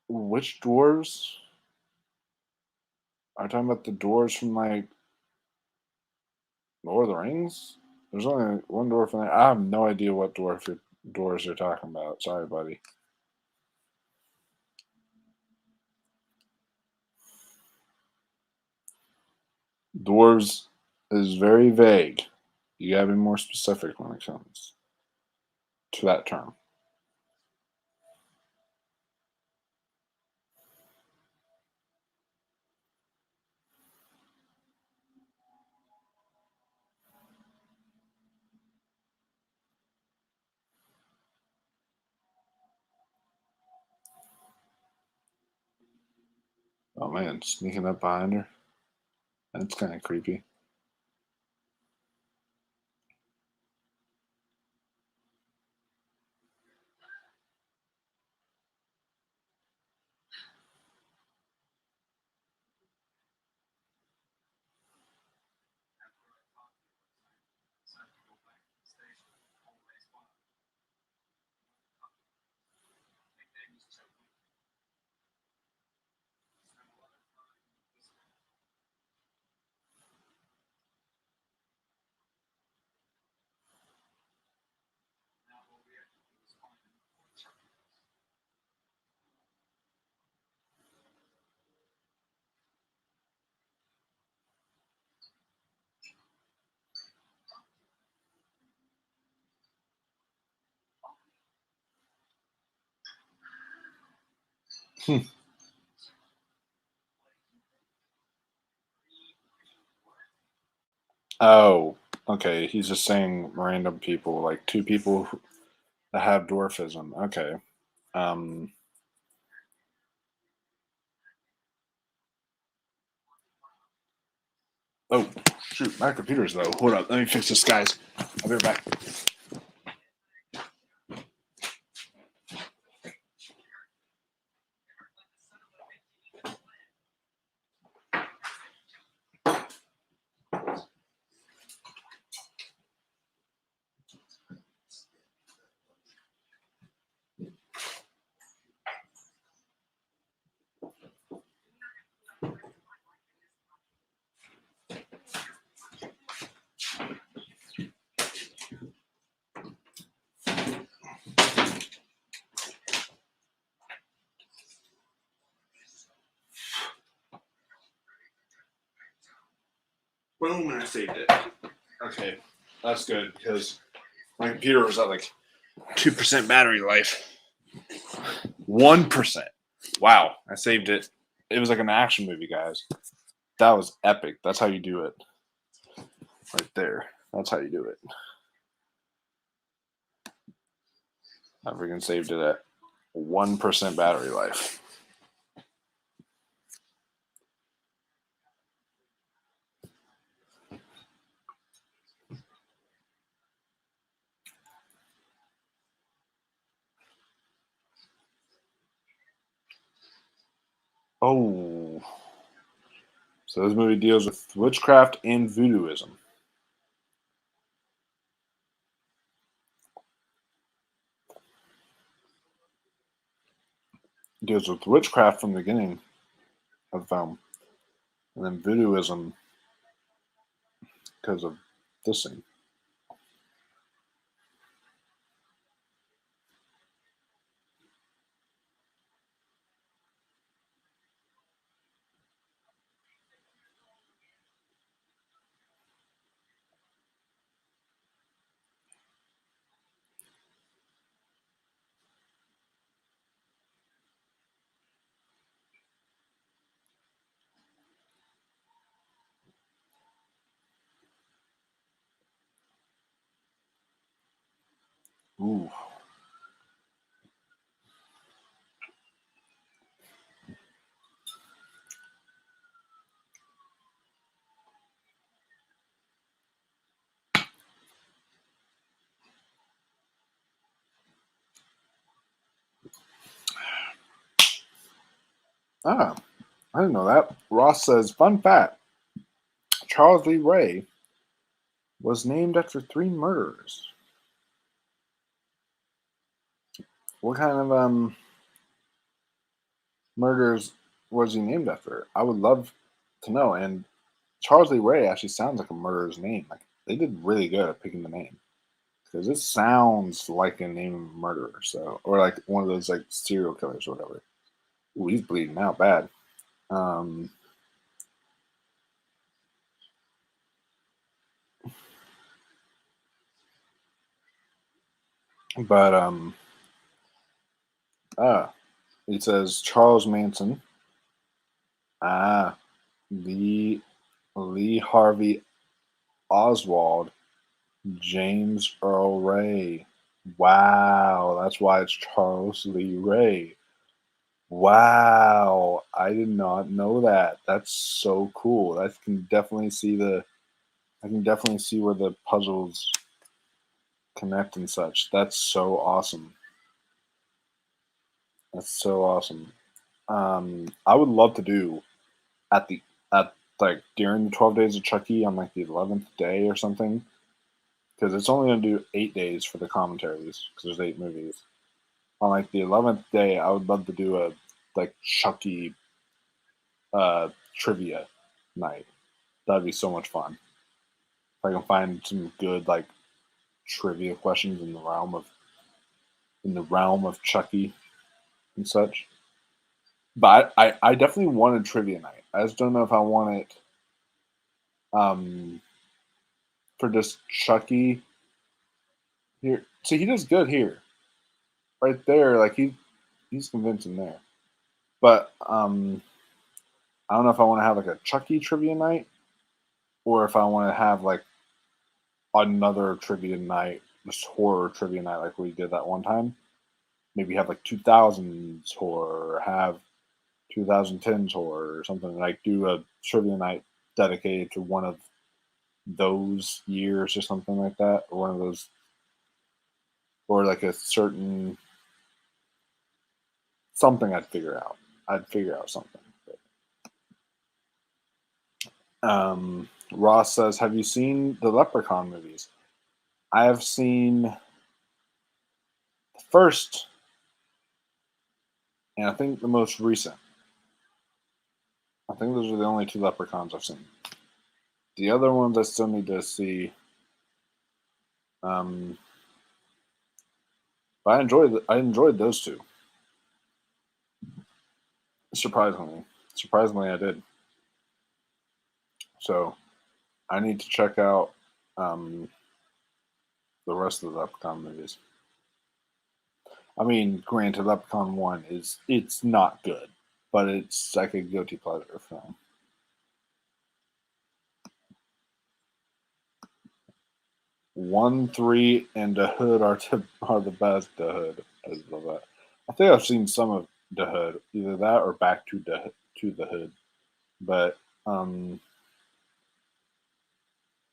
Which dwarves? Are you talking about the dwarves from like Lord of the Rings? There's only one dwarf in there. I have no idea what dwarves you're talking about. Sorry, buddy. Dwarves is very vague. You gotta be more specific when it comes to that term. Oh man, sneaking up behind her. That's kind of creepy. Oh, okay. He's just saying random people, like two people that have dwarfism. Okay. Um. Oh, shoot. My computer's low. Hold up. Let me fix this, guys. I'll be right back. Boom, and I saved it. Okay. That's good because my computer was at like 2% battery life. 1%. Wow. I saved it. It was like an action movie, guys. That was epic. That's how you do it. Right there. That's how you do it. I freaking saved it at 1% battery life. Oh. So this movie deals with witchcraft and voodooism. It deals with witchcraft from the beginning of the film. And then voodooism because of this thing. Ooh. Ah, I didn't know that. Ross says, fun fact: Charles Lee Ray was named after 3 murderers. What kind of murders was he named after? I would love to know. And Charles Lee Ray actually sounds like a murderer's name. Like they did really good at picking the name because it sounds like a name of a murderer. So, or like one of those like serial killers or whatever. Ooh, he's bleeding out bad. Um, but ah, he says Charles Manson. Ah, Lee Harvey Oswald, James Earl Ray. Wow, that's why it's Charles Lee Ray. Wow, I did not know that. That's so cool. I can definitely see where the puzzles connect and such. That's so awesome. That's so awesome. I would love to do at the at like during the 12 days of Chucky on like the 11th day or something because it's only gonna do 8 days for the commentaries because there's 8 movies. On like the 11th day, I would love to do a like Chucky trivia night. That'd be so much fun. If I can find some good like trivia questions in the realm of Chucky and such. But I definitely want a trivia night. I just don't know if I want it um, for just Chucky here. See, he does good here, right there. Like he's convincing there. But I don't know if I want to have like a Chucky trivia night or if I want to have like another trivia night, just horror trivia night like we did that one time. Maybe have like 2000s horror, or have 2010s horror or something. Like do a trivia night dedicated to one of those years or something like that, or one of those, or like a certain something. I'd figure out. I'd figure out something. Ross says, "Have you seen the Leprechaun movies?" I have seen the first, and I think the most recent. I think those are the only 2 Leprechauns I've seen. The other ones I still need to see. Um, but I enjoyed those two. Surprisingly, surprisingly, I did. So I need to check out um, the rest of the Leprechaun movies. I mean, granted, Leprechaun One it's not good, but it's like a guilty pleasure film. 1, 3, and The Hood are the best. The Hood, I just love that. I think I've seen some of The Hood, either that or Back to the Hood. But um,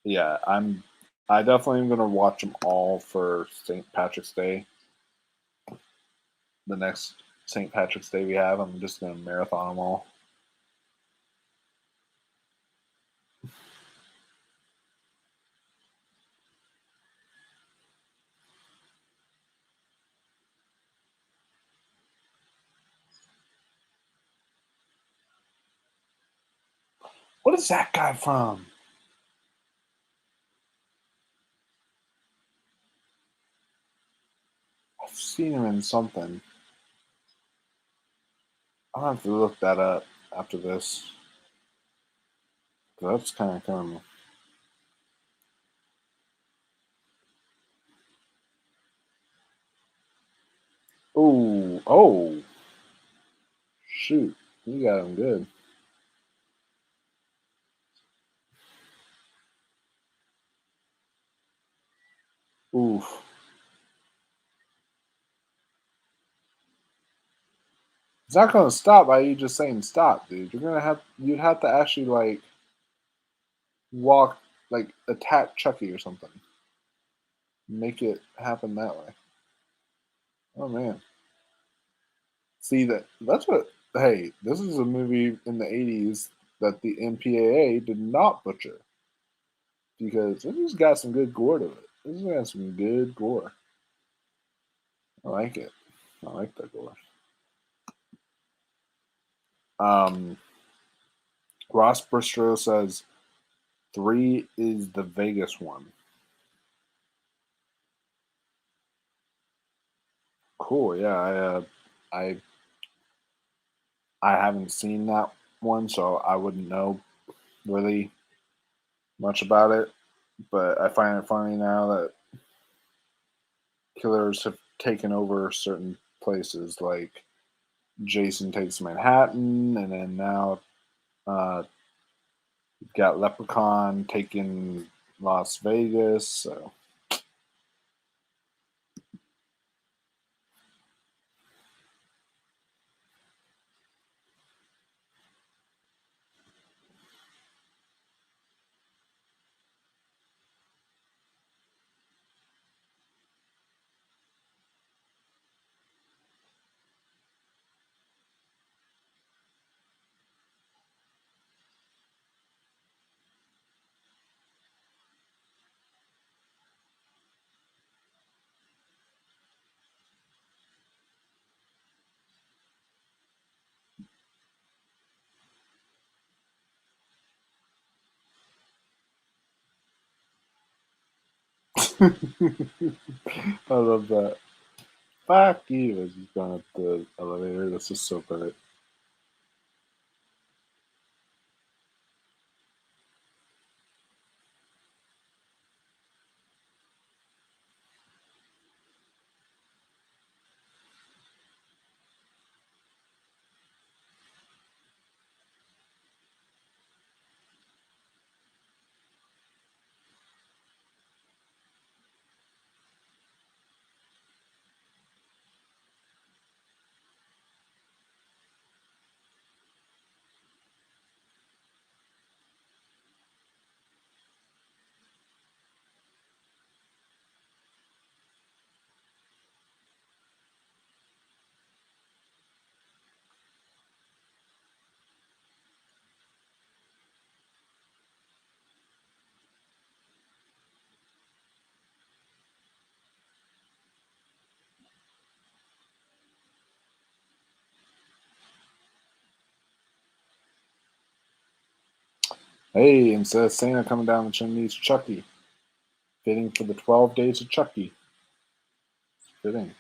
yeah, I definitely am gonna watch them all for St. Patrick's Day. The next St. Patrick's Day we have, I'm just gonna marathon them all. What is that guy from? I've seen him in something. I'll have to look that up after this. That's kind of coming. Oh, oh, shoot, you got him good. Oof. It's not gonna stop by you just saying stop, dude. You'd have to actually like walk, like attack Chucky or something. Make it happen that way. Oh man. See that's what hey, this is a movie in the 80s that the MPAA did not butcher because this has got some good gore to it. This has got some good gore. I like it. I like that gore. Um, Ross Bristol says 3 is the Vegas one. Cool. Yeah, I I haven't seen that one, so I wouldn't know really much about it. But I find it funny now that killers have taken over certain places, like Jason takes Manhattan, and then now you've got Leprechaun taking Las Vegas. So I love that. Fuck you as he's going up the elevator. This is so great. Hey, instead of Santa coming down the chimney, it's Chucky. Fitting for the 12 days of Chucky. Fitting.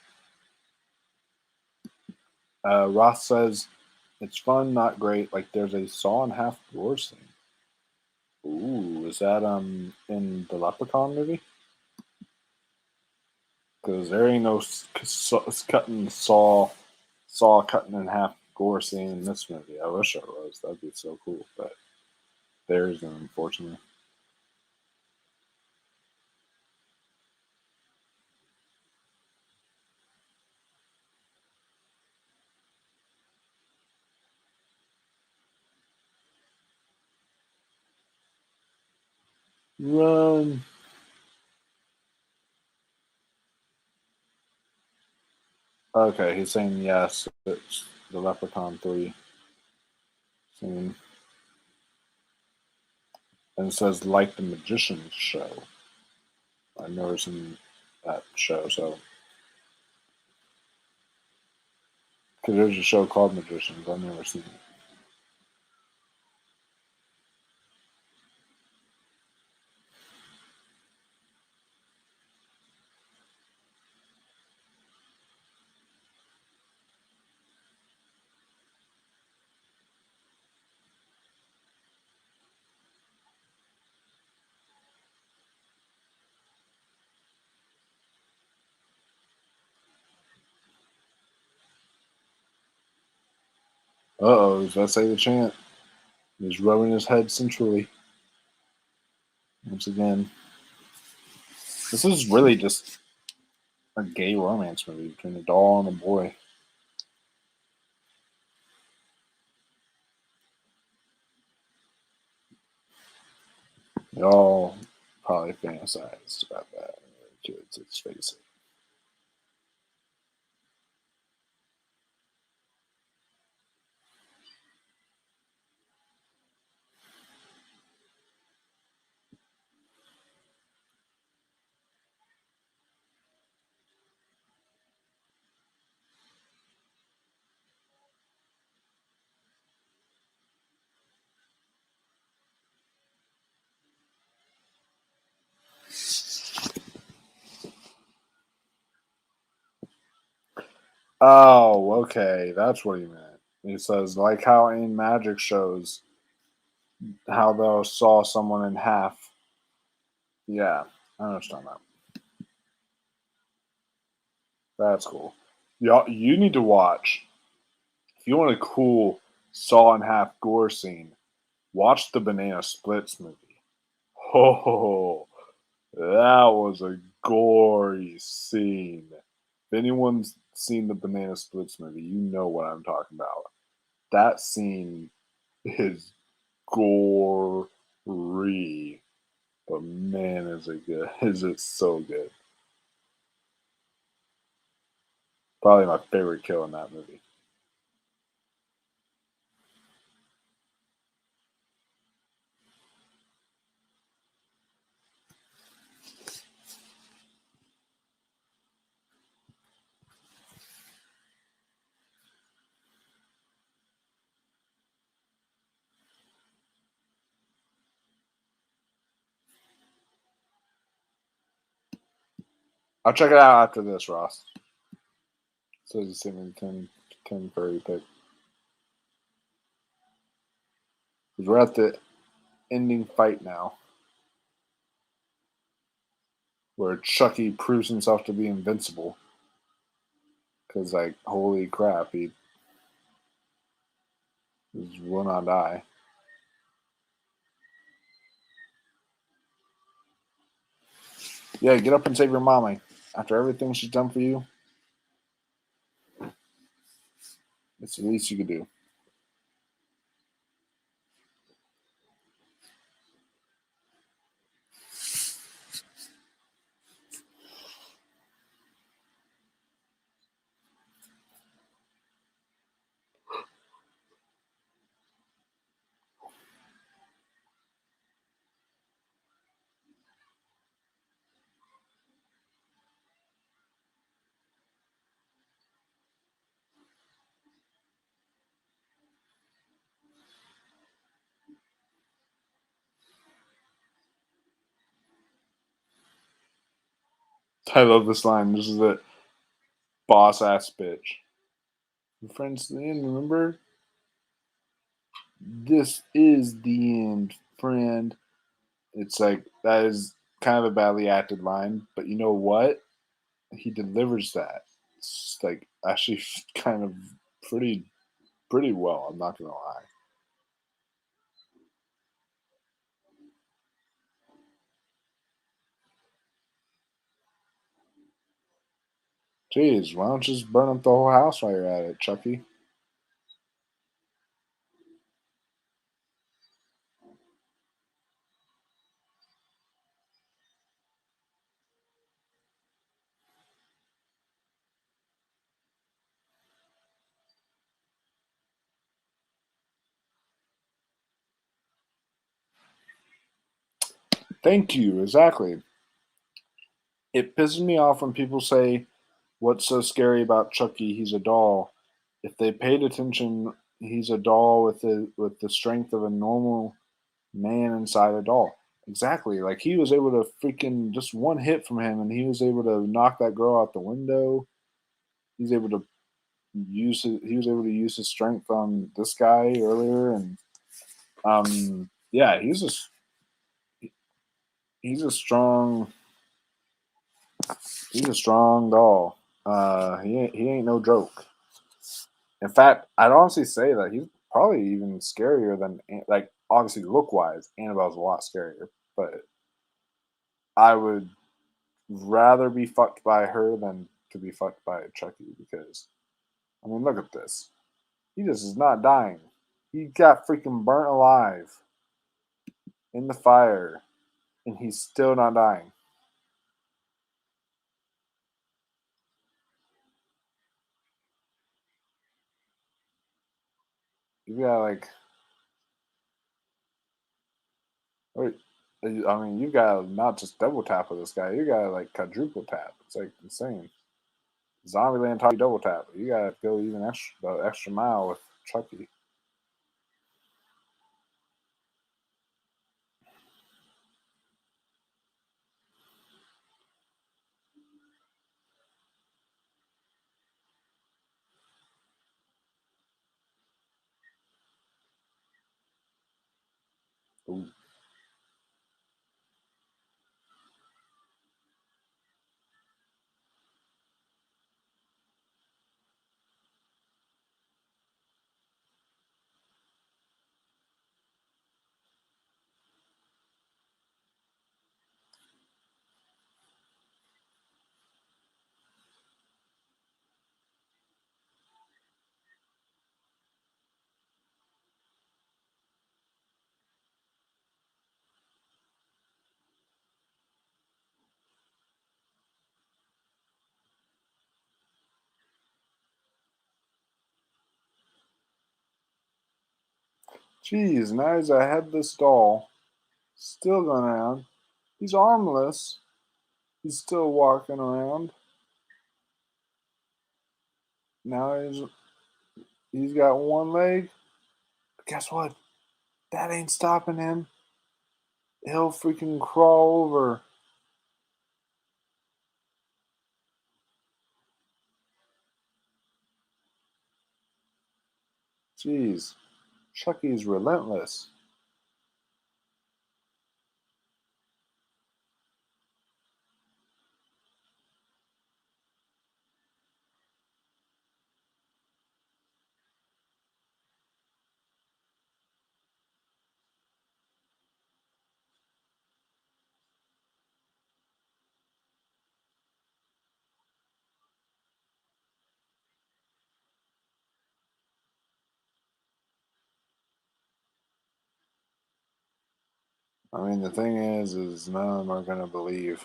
Ross says it's fun, not great. Like there's a saw and half gore scene. Ooh, is that in the Leprechaun movie? Because there ain't no cutting saw cutting in half gore scene in this movie. I wish there was. That'd be so cool, but there isn't, unfortunately. Run. Okay, he's saying yes. It's the Leprechaun 3 scene. And it says, like the Magician's Show. I've never seen that show, so. Because there's a show called Magicians. I've never seen it. Uh-oh, does that say the chant? He's rubbing his head centrally. Once again. This is really just a gay romance movie between a doll and a boy. We all probably fantasized about that when we were kids, let's face it. Oh, okay. That's what he meant. He says, like how in magic shows, how they'll saw someone in half. Yeah, I understand that. That's cool. Y'all, you need to watch. If you want a cool saw in half gore scene, watch the Banana Splits movie. Oh, that was a gory scene. If anyone's seen the Banana Splits movie, you know what I'm talking about. That scene is gory, but man, is it good? Is it so good? Probably my favorite kill in that movie. I'll check it out after this, Ross. So you send me 10 furry pick. Because we're at the ending fight now, where Chucky proves himself to be invincible. Because, like, holy crap, he will not die. Yeah, get up and save your mommy. After everything she's done for you, it's the least you could do. I love this line. This is a boss ass bitch. Friends to the end, remember? This is the end, friend. It's like that is kind of a badly acted line, but you know what? He delivers that. It's like actually kind of pretty pretty well. I'm not gonna lie. Jeez, why don't you just burn up the whole house while you're at it, Chucky? Thank you. Exactly. It pisses me off when people say, "What's so scary about Chucky? He's a doll." If they paid attention, he's a doll with the strength of a normal man inside a doll. Exactly. Like he was able to freaking just one hit from him, and he was able to knock that girl out the window. He's able to he was able to use his strength on this guy earlier, and yeah, he's a strong he's a strong doll. He ain't no joke. In fact, I'd honestly say that he's probably even scarier than like obviously look wise. Annabelle's a lot scarier, but I would rather be fucked by her than to be fucked by Chucky because I mean look at this. He just is not dying. He got freaking burnt alive in the fire. and he's still not dying. You got like, wait, I mean, you got not just double tap with this guy. You got like quadruple tap. It's like insane. Zombieland taught you double tap. You gotta go even extra, the extra mile with Chucky. Ooh. Jeez, now he's a headless doll, still going around. He's armless. He's still walking around. Now he's got one leg. But guess what? That ain't stopping him. He'll freaking crawl over. Jeez, Chucky's relentless. I mean, the thing is none of them are gonna believe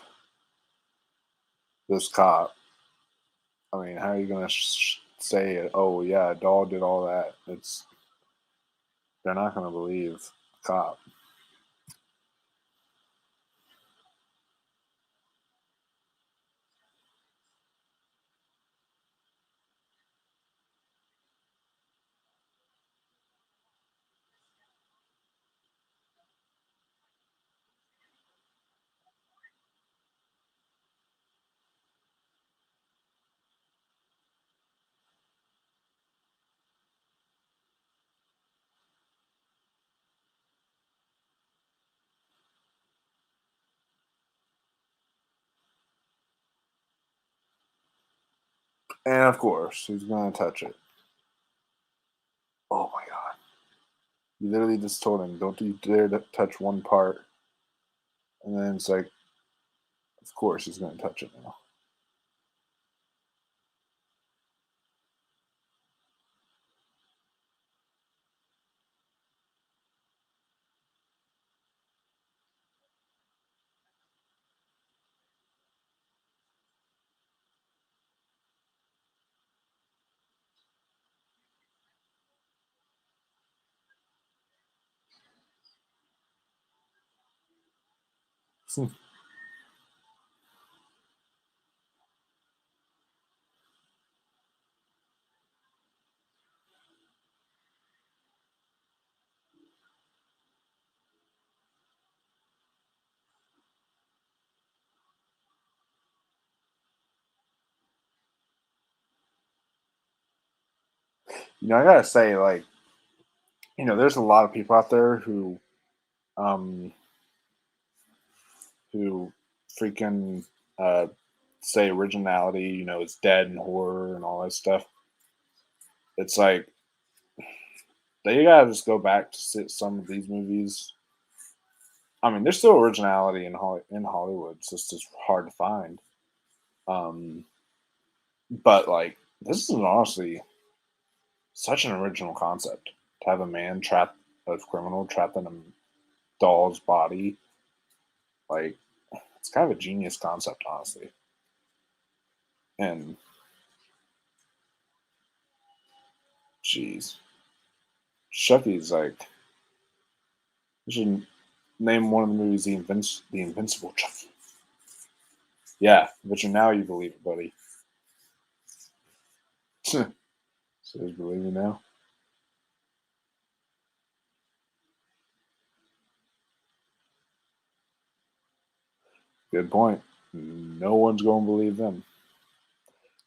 this cop. I mean, how are you gonna say, "Oh yeah, a doll did all that"? It's they're not gonna believe the cop. And of course, he's gonna touch it. Oh my god! You literally just told him, "Don't you dare to touch one part," and then it's like, of course, he's gonna touch it now. I gotta say, like, there's a lot of people out there um, who freaking uh, say originality, is dead in horror and all that stuff. It's like they gotta just go back to some of these movies. I mean, there's still originality in Hollywood. It's just hard to find. Um, but like, this is honestly such an original concept to have a criminal trapped in a doll's body. Like, it's kind of a genius concept, honestly. And jeez, Chucky's like, you should name one of the movies the Invincible Chucky. Yeah, but now you believe it, buddy. So he's believing now. Good point. No one's going to believe them.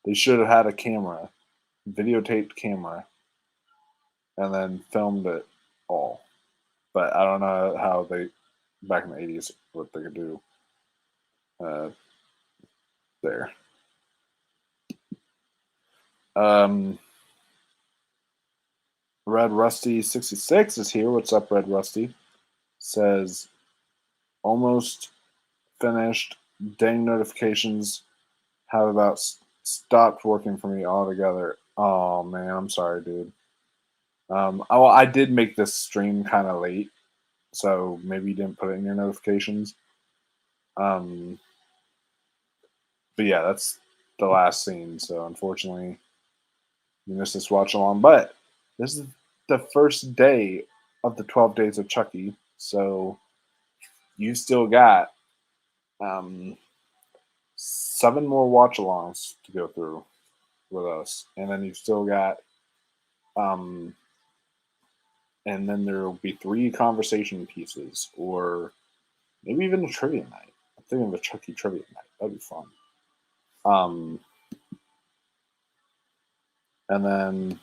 They should have had a camera, videotaped camera, and then filmed it all. But I don't know how they, back in the 80s, what they could do uh, there. Um, Red Rusty 66 is here. What's up, Red Rusty? Says, almost finished. Dang notifications have about stopped working for me altogether. Oh, man, I'm sorry, dude. I did make this stream kind of late, so maybe you didn't put it in your notifications. But yeah, that's the last scene. So unfortunately, you missed this watch along. But this is the first day of the 12 Days of Chucky. So you still got 7 more watch alongs to go through with us. And then you've still got, and then there will be 3 conversation pieces, or maybe even a trivia night. I'm thinking of a Chucky trivia night. That'd be fun. And then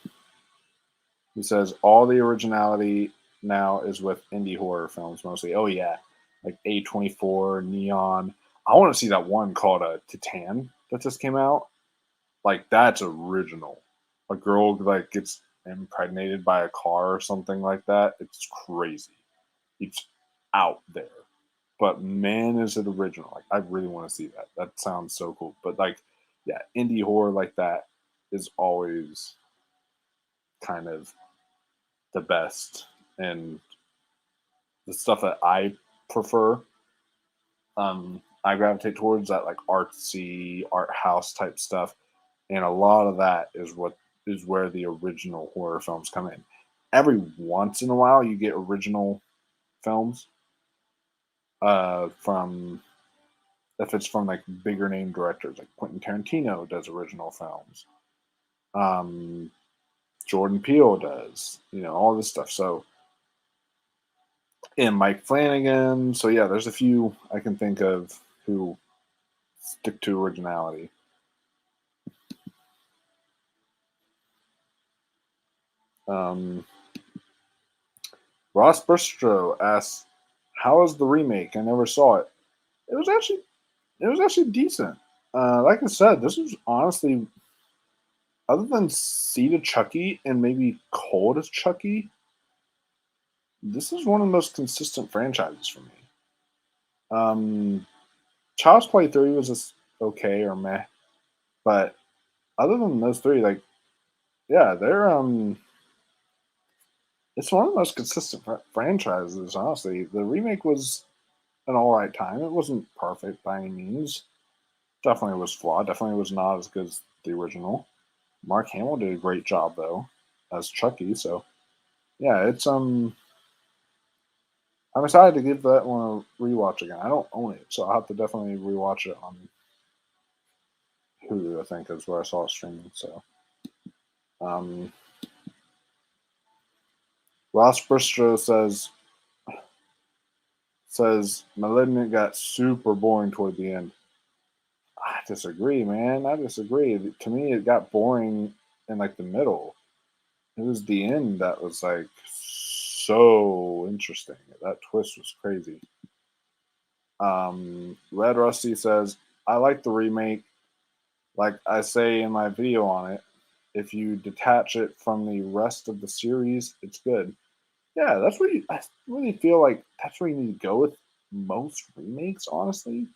he says all the originality now is with indie horror films mostly. Oh yeah, like A24, Neon. I want to see that one called Titan that just came out. Like that's original. A girl like gets impregnated by a car or something like that. It's crazy. It's out there. But man, is it original. Like I really want to see that. That sounds so cool. But like, yeah, indie horror like that is always kind of the best and the stuff that I prefer. I gravitate towards that like artsy art house type stuff, and a lot of that is where the original horror films come in. Every once in a while, you get original films from if it's from like bigger name directors, like Quentin Tarantino does original films. Um, Jordan Peele does, all this stuff. So and Mike Flanagan. So yeah, there's a few I can think of who stick to originality. Um, Ross Bristrow asks, "How is the remake? I never saw it. It was actually decent. Like I said, this was honestly, other than Seed of Chucky and maybe Cold as Chucky, this is one of the most consistent franchises for me. Um, Child's Play 3 was just okay or meh, but other than those 3, like yeah, they're it's one of the most consistent franchises. Honestly, the remake was an all right time. It wasn't perfect by any means. Definitely was flawed. Definitely was not as good as the original. Mark Hamill did a great job though as Chucky. So yeah, it's I'm excited to give that one a rewatch again. I don't own it, so I'll have to definitely rewatch it on Hulu. I think is where I saw it streaming. So um, Ross Bristrow says Malignant got super boring toward the end. I disagree, man. I disagree. To me, it got boring in like the middle. It was the end that was like so interesting. That twist was crazy. Red Rusty says, I like the remake. Like I say in my video on it, if you detach it from the rest of the series, it's good. Yeah, I really feel like that's where you need to go with most remakes, honestly.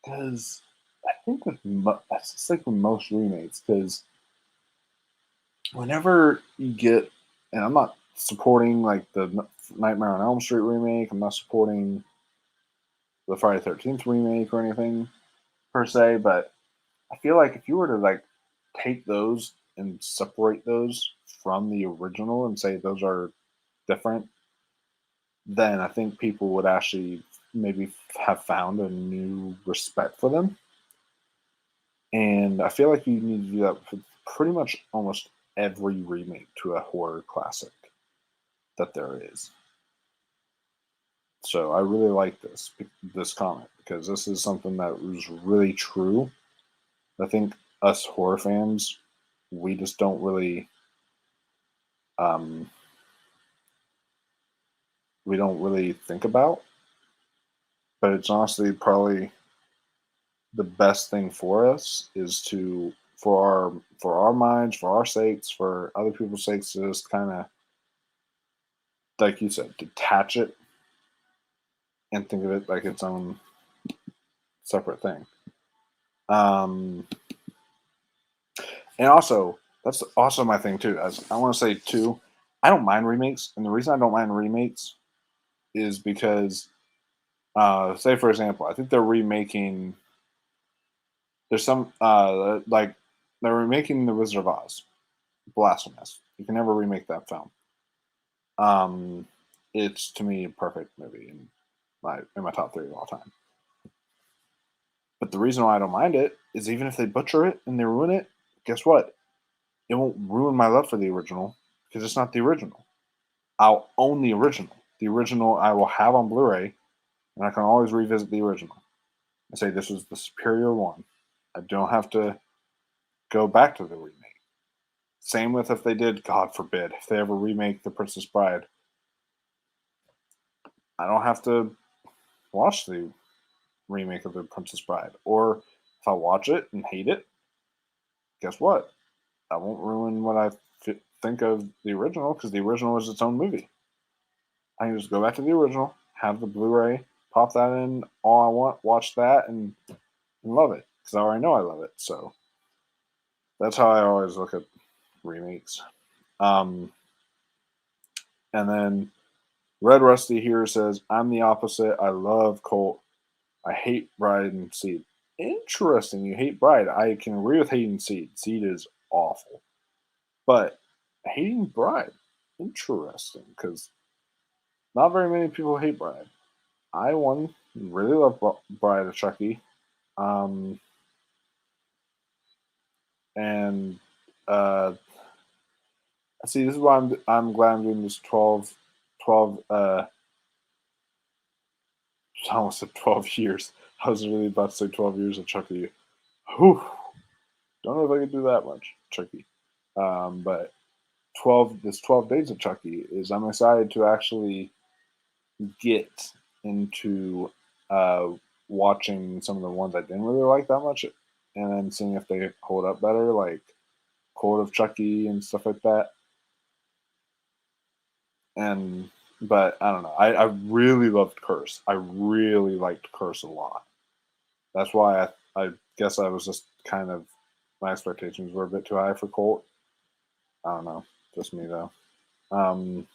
Because I think that's just like with most remakes. Because whenever you get, and I'm not supporting like the Nightmare on Elm Street remake. I'm not supporting the Friday 13th remake or anything per se, but I feel like if you were to like take those and separate those from the original and say those are different, then I think people would actually maybe have found a new respect for them. And I feel like you need to do that with pretty much almost every remake to a horror classic that there is. So I really like this comment because this is something that was really true. I think us horror fans, we just don't really um, we don't really think about, but it's honestly probably the best thing for us is to for our minds, for our sakes, for other people's sakes, to just kind of like you said, detach it and think of it like its own separate thing. Um, and also, that's also my thing too. As I want to say too, I don't mind remakes, and the reason I don't mind remakes is because, say for example, I think they're remaking. There's some like they're remaking The Wizard of Oz. Blasphemous. You can never remake that film. Um, it's to me a perfect movie in my top three of all time. But the reason why I don't mind it is even if they butcher it and they ruin it, guess what? It won't ruin my love for the original because it's not the original. I'll own the original. The original I will have on Blu-ray, and I can always revisit the original and say this was the superior one. I don't have to go back to the remake. Same with if they did, God forbid, if they ever remake The Princess Bride, I don't have to watch the remake of The Princess Bride. Or if I watch it and hate it, guess what? That won't ruin what I think of the original because the original is its own movie. I can just go back to the original, have the Blu-ray, pop that in all I want, watch that, and love it because I already know I love it. So that's how I always look at remakes. Um, and then Red Rusty here says, "I'm the opposite. I love Colt. I hate Bride and Seed." Interesting. You hate Bride. I can agree with hating Seed. Seed is awful, but hating Bride, interesting because not very many people hate Bride. I one really love Bride of Chucky. Um, and see, this is why I'm glad I'm doing this 12. I almost said 12 years. I was really about to say 12 years of Chucky. Whew, don't know if I can do that much Chucky. But 12 days of Chucky is I'm excited to actually get into uh, watching some of the ones I didn't really like that much, and then seeing if they hold up better, like Cold of Chucky and stuff like that. And but I don't know. I really loved Curse. I really liked Curse a lot. That's why I guess I was just kind of my expectations were a bit too high for Colt. I don't know. Just me though. Um,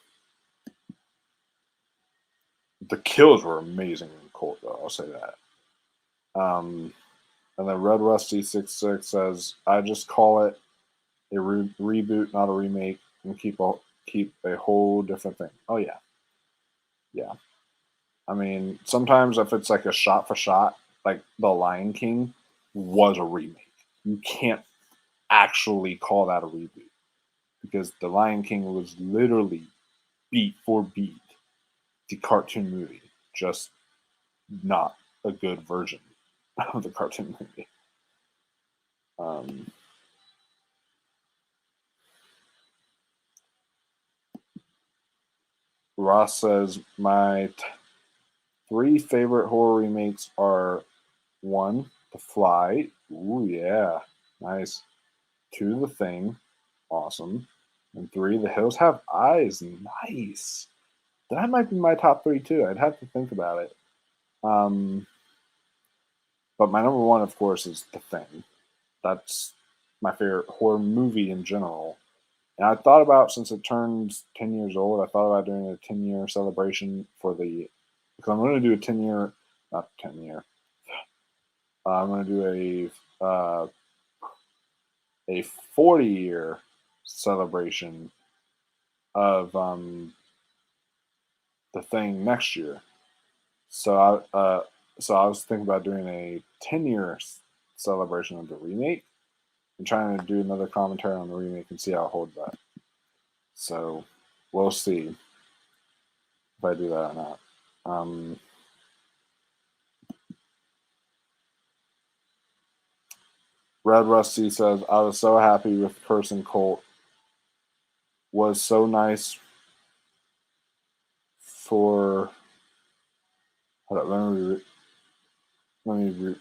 the kills were amazing in Colt though. I'll say that. Um, and then Red Rusty 66 says, "I just call it a reboot, not a remake, and keep a whole different thing." Oh yeah, yeah. I mean, sometimes if it's like a shot for shot, like The Lion King was a remake. You can't actually call that a reboot because The Lion King was literally beat for beat the cartoon movie, just not a good version of the cartoon movie. Um, Ross says my three favorite horror remakes are one, The Fly. Ooh yeah, nice. Two, The Thing. Awesome. And three, The Hills Have Eyes. Nice. That might be my top three too. I'd have to think about it. Um, but my number one, of course, is The Thing. That's my favorite horror movie in general. And I thought about since it turns 10 years old, I thought about doing a 10-year celebration for the because I'm going to do a 10-year not 10-year. I'm going to do a 40-year celebration of the thing next year. So I was thinking about doing a 10-year celebration of the remake and trying to do another commentary on the remake and see how it holds up. So we'll see if I do that or not. Red Rusty says, I was so happy with Person Colt. Was so nice for. Hold up, let me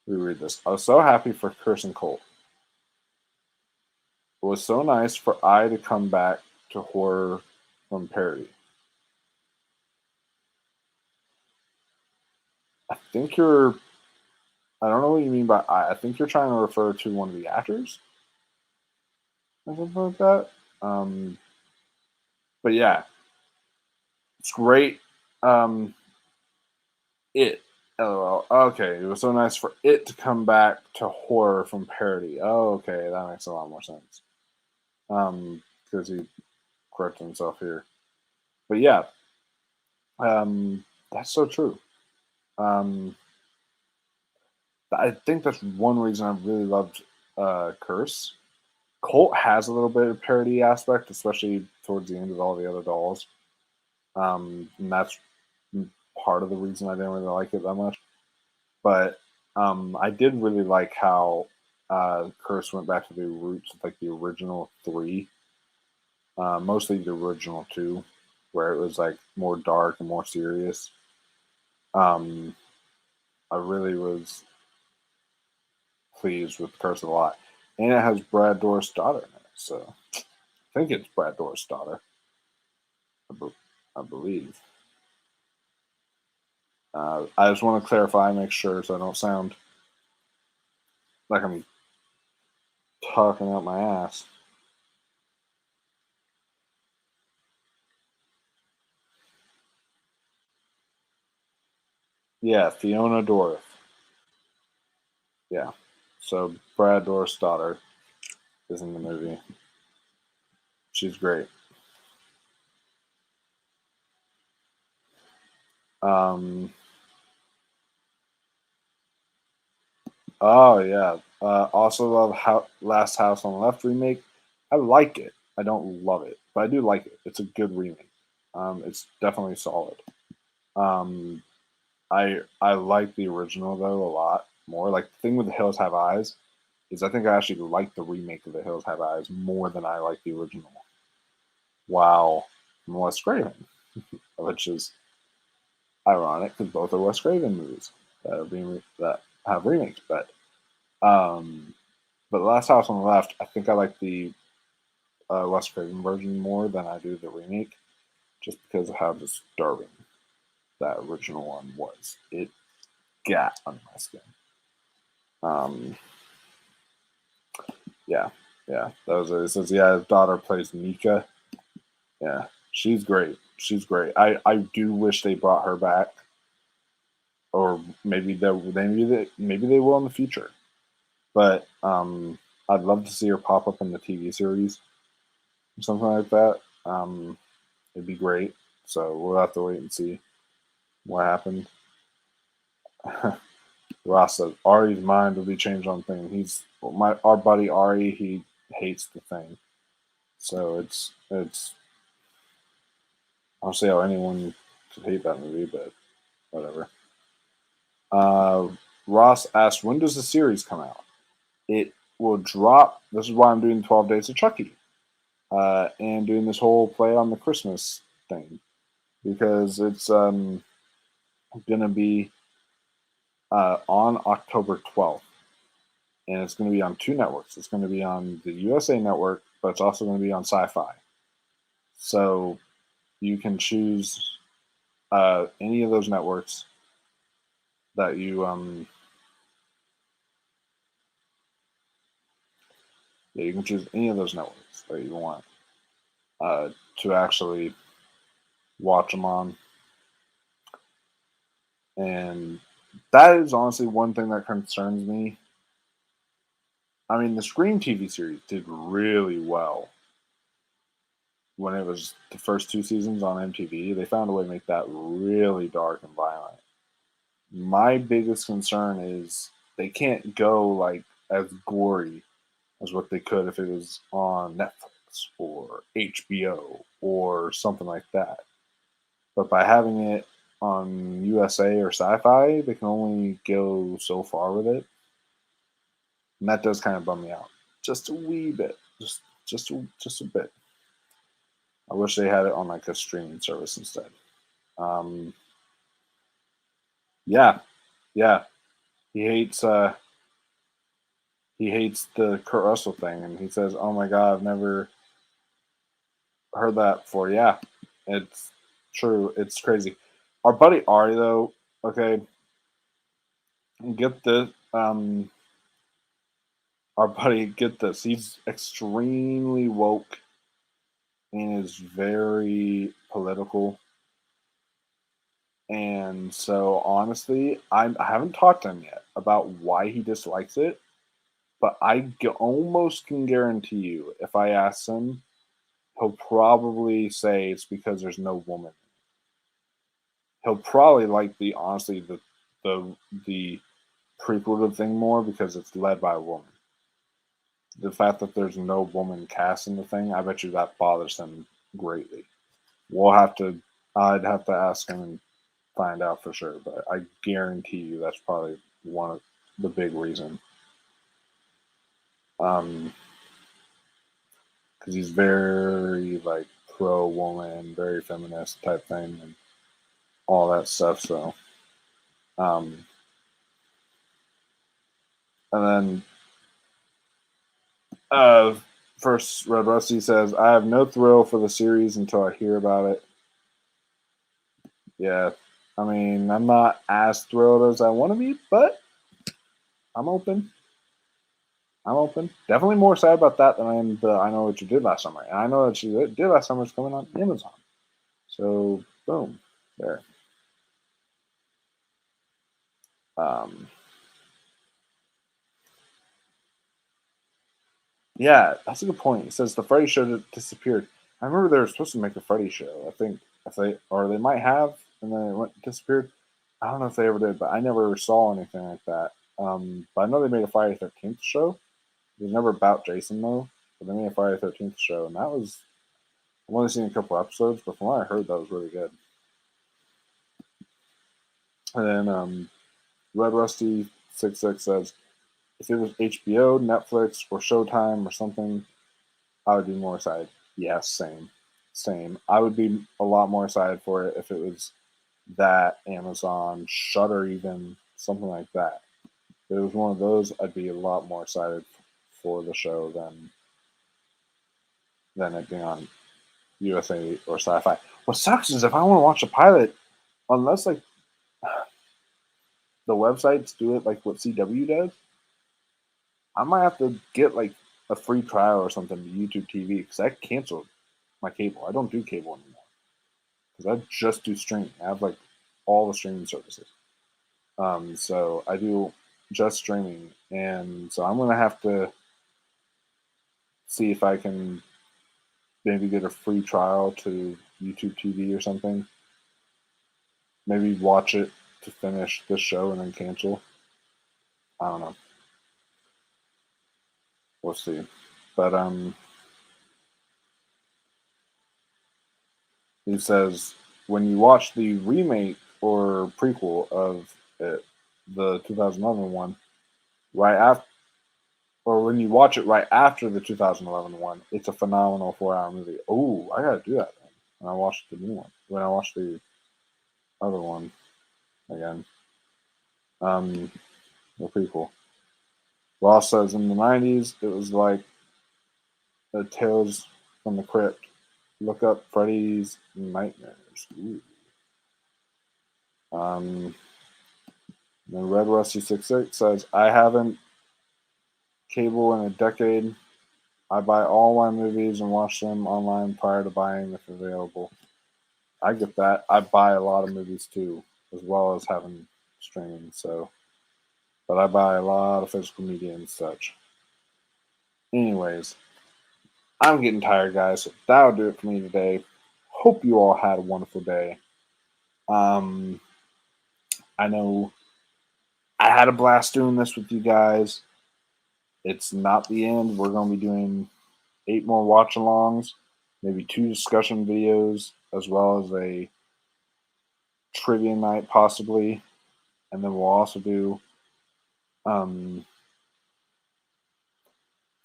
reread this. I was so happy for Person Colt. It was so nice for I to come back to horror from parody. I think you're. I don't know what you mean by I. I think you're trying to refer to one of the actors or something like that. Um, but yeah, it's great. Um, it. LOL. Okay, it was so nice for it to come back to horror from parody. Oh, okay, that makes a lot more sense. Because he corrected himself here. But yeah, that's so true. Um, I think that's one reason I really loved Curse. Colt has a little bit of parody aspect, especially towards the end of all the other dolls. And that's part of the reason I didn't really like it that much. But I did really like how Curse went back to the roots of like the original three, mostly the original two, where it was like more dark and more serious. Um, I really was pleased with Curse a lot, and it has Brad Dourif's daughter in it, so I think it's Brad Dourif's daughter. I believe. I just want to clarify, make sure, so I don't sound like I'm talking out my ass. Yeah, Fiona Dourif. Yeah. So Brad Dourif's daughter is in the movie. She's great. Um, oh yeah. Also love Last House on the Left remake. I like it. I don't love it, but I do like it. It's a good remake. It's definitely solid. Um, I like the original though a lot more. Like the thing with The Hills Have Eyes is I think I actually like the remake of The Hills Have Eyes more than I like the original. Wow, from Wes Craven, which is ironic because both are Wes Craven movies that have remakes. Um, but The Last House on the Left, I think I like the Wes Craven version more than I do the remake, just because of how disturbing that original one was. It got under my skin. Um, yeah, yeah, that was it. It says, yeah, his daughter plays Mika. Yeah, she's great. She's great. I do wish they brought her back, or maybe they will in the future. But I'd love to see her pop up in the TV series or something like that. It'd be great. So we'll have to wait and see what happens. Ross says Ari's mind will be changed on thing. Our buddy Ari. He hates the thing. So it's I don't see how anyone could hate that movie, but whatever. Uh, Ross asked, when does the series come out? It will drop. This is why I'm doing 12 Days of Chucky and doing this whole play on the Christmas thing because it's going to be on October 12th. And it's going to be on two networks. It's going to be on the USA Network, but it's also going to be on Sci Fi. So you can choose any of those networks that you can choose any of those networks that you want uh, to actually watch them on. And that is honestly one thing that concerns me. I mean, the Scream TV series did really well when it was the first two seasons on MTV. They found a way to make that really dark and violent. My biggest concern is they can't go like as gory as what they could if it was on Netflix or HBO or something like that. But by having it on USA or Sci-Fi, they can only go so far with it, and that does kind of bum me out just a wee bit, just a bit. I wish they had it on like a streaming service instead. Um, yeah, yeah. He hates he hates the Kurt Russell thing, and he says, "Oh my God, I've never heard that before." Yeah, it's true. It's crazy. Our buddy Ari, though, okay, get this. Our buddy, get this. He's extremely woke and is very political. And so, honestly, I haven't talked to him yet about why he dislikes it, but almost can guarantee you if I ask him, he'll probably say it's because there's no woman. He'll probably like the the prequel thing more because it's led by a woman. The fact that there's no woman cast in the thing, I bet you that bothers him greatly. We'll have to. I'd have to ask him and find out for sure, but I guarantee you that's probably one of the big reason. Because he's very like pro woman, very feminist type thing, and all that stuff. So, um, and then first Red Rusty says, "I have no thrill for the series until I hear about it." Yeah, I mean, I'm not as thrilled as I want to be, but I'm open. I'm open. Definitely more sad about that than I am the I Know What You Did Last Summer. And I Know What You Did Last Summer is coming on Amazon. So, boom, there. Um, yeah, that's a good point. It says the Freddy show disappeared. I remember they were supposed to make a Freddy show. I think if they or they might have, and then it disappeared. I don't know if they ever did, but I never saw anything like that. But I know they made a Friday 13th show. It was never about Jason though, but they made a Friday 13th show, and that was I've only seen a couple episodes, but from what I heard, that was really good. And then Red Rusty 66 says, if it was HBO, Netflix, or Showtime or something, I would be more excited. Yes, same. I would be a lot more excited for it if it was that Amazon, Shutter, even something like that. If it was one of those, I'd be a lot more excited for the show than it being on USA or Sci-Fi. What sucks is if I want to watch a pilot, unless like the websites do it like what CW does, I might have to get like a free trial or something to YouTube TV because I canceled my cable. I don't do cable anymore because I just do streaming. I have like all the streaming services. So I do just streaming, and so I'm gonna have to see if I can maybe get a free trial to YouTube TV or something. Maybe watch it to finish the show and then cancel. I don't know. We'll see. But he says when you watch the remake or prequel of it, the 2011 one, right after, or when you watch it right after the 2011 one, it's a phenomenal 4 hour movie. Oh, I gotta do that then. When I watch the new one, when I watch the other one again, um, the prequel. Ross says in the 90s, it was like the Tales from the Crypt. Look up Freddy's Nightmares. Ooh. Um, and Red Rusty 66 says, I haven't cable in a decade. I buy all my movies and watch them online prior to buying if available. I get that. I buy a lot of movies too. as well as having streaming. So, but I buy a lot of physical media and such. Anyways, I'm getting tired, guys. So that'll do it for me today. Hope you all had a wonderful day. I know I had a blast doing this with you guys. It's not the end. We're going to be doing 8 more watch alongs, maybe 2 discussion videos, as well as a trivia night possibly. And then we'll also do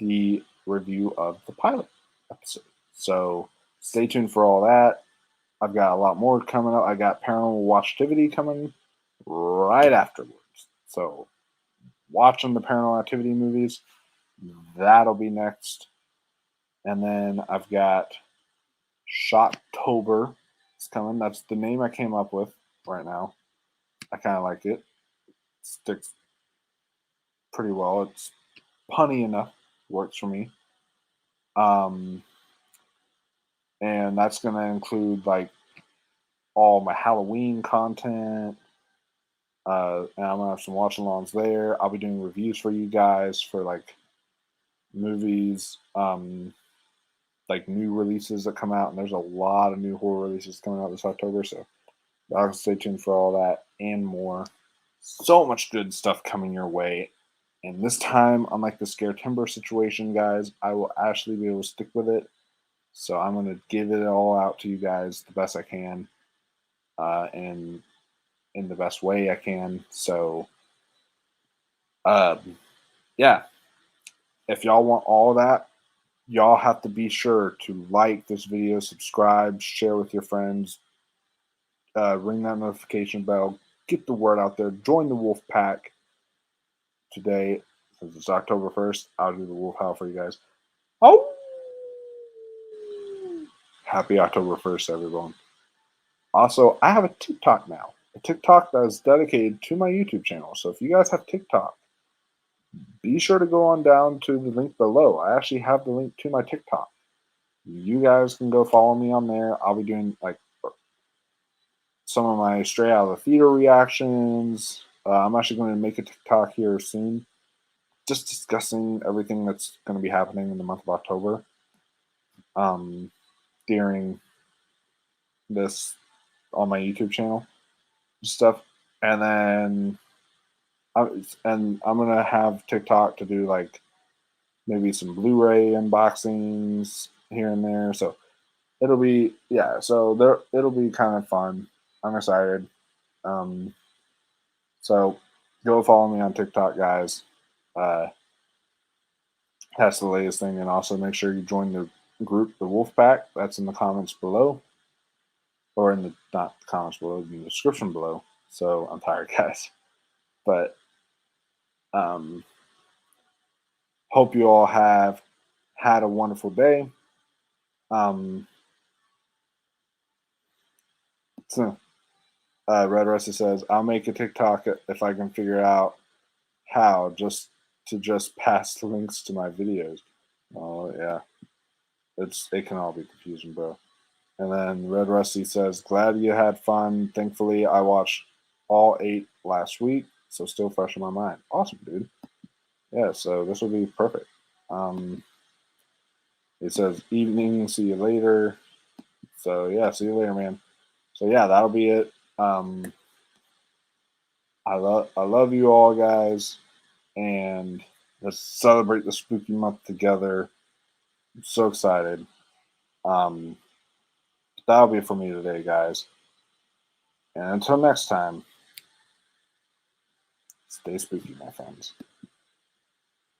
the review of the pilot episode. So stay tuned for all that. I've got a lot more coming up. I got Paranormal Watchtivity coming right afterwards. So watching the Paranormal Activity movies, that'll be next. And then I've got Shottober. It's coming. That's the name I came up with right now. I kind of like it. It sticks pretty well. It's punny enough. Works for me. And that's going to include like all my Halloween content. And I'm going to have some watch alongs there. I'll be doing reviews for you guys for like movies, like new releases that come out. And there's a lot of new horror releases coming out this October. So I'll stay tuned for all that and more. So much good stuff coming your way. And this time, unlike the Scare Timber situation, guys, I will actually be able to stick with it. So I'm going to give it all out to you guys the best I can, and in the best way I can. So, yeah, if y'all want all of that, y'all have to be sure to like this video, subscribe, share with your friends, ring that notification bell, get the word out there, join the Wolf Pack today. Since it's October 1st, I'll do the Wolf Howl for you guys. Oh! Happy October 1st, everyone. Also, I have a TikTok now. A TikTok that is dedicated to my YouTube channel. So if you guys have TikTok, be sure to go on down to the link below. I actually have the link to my TikTok. You guys can go follow me on there. I'll be doing like some of my straight out of the theater reactions. I'm actually going to make a TikTok here soon, just discussing everything that's going to be happening in the month of October. During this on my YouTube channel stuff, and then I'm gonna have TikTok to do like maybe some Blu-ray unboxings here and there. So it'll be it'll be kind of fun. I'm excited. So go follow me on TikTok, guys. That's the latest thing, and also make sure you join the group, the Wolf Pack. That's in the comments below, or in the not the comments below, in the description below. So I'm tired, guys, but hope you all have had a wonderful day. So, Red Rusty says, "I'll make a TikTok if I can figure out how just pass links to my videos." Oh yeah, it can all be confusing, bro. And then Red Rusty says, "Glad you had fun. Thankfully, I watched all 8 last week, so still fresh in my mind." Awesome, dude. Yeah, so this will be perfect. It says, "Evening, see you later." So yeah, see you later, man. So yeah, that'll be it. I love you all, guys, and let's celebrate the spooky month together. I'm so excited. That'll be it for me today, guys. And until next time, stay spooky, my friends.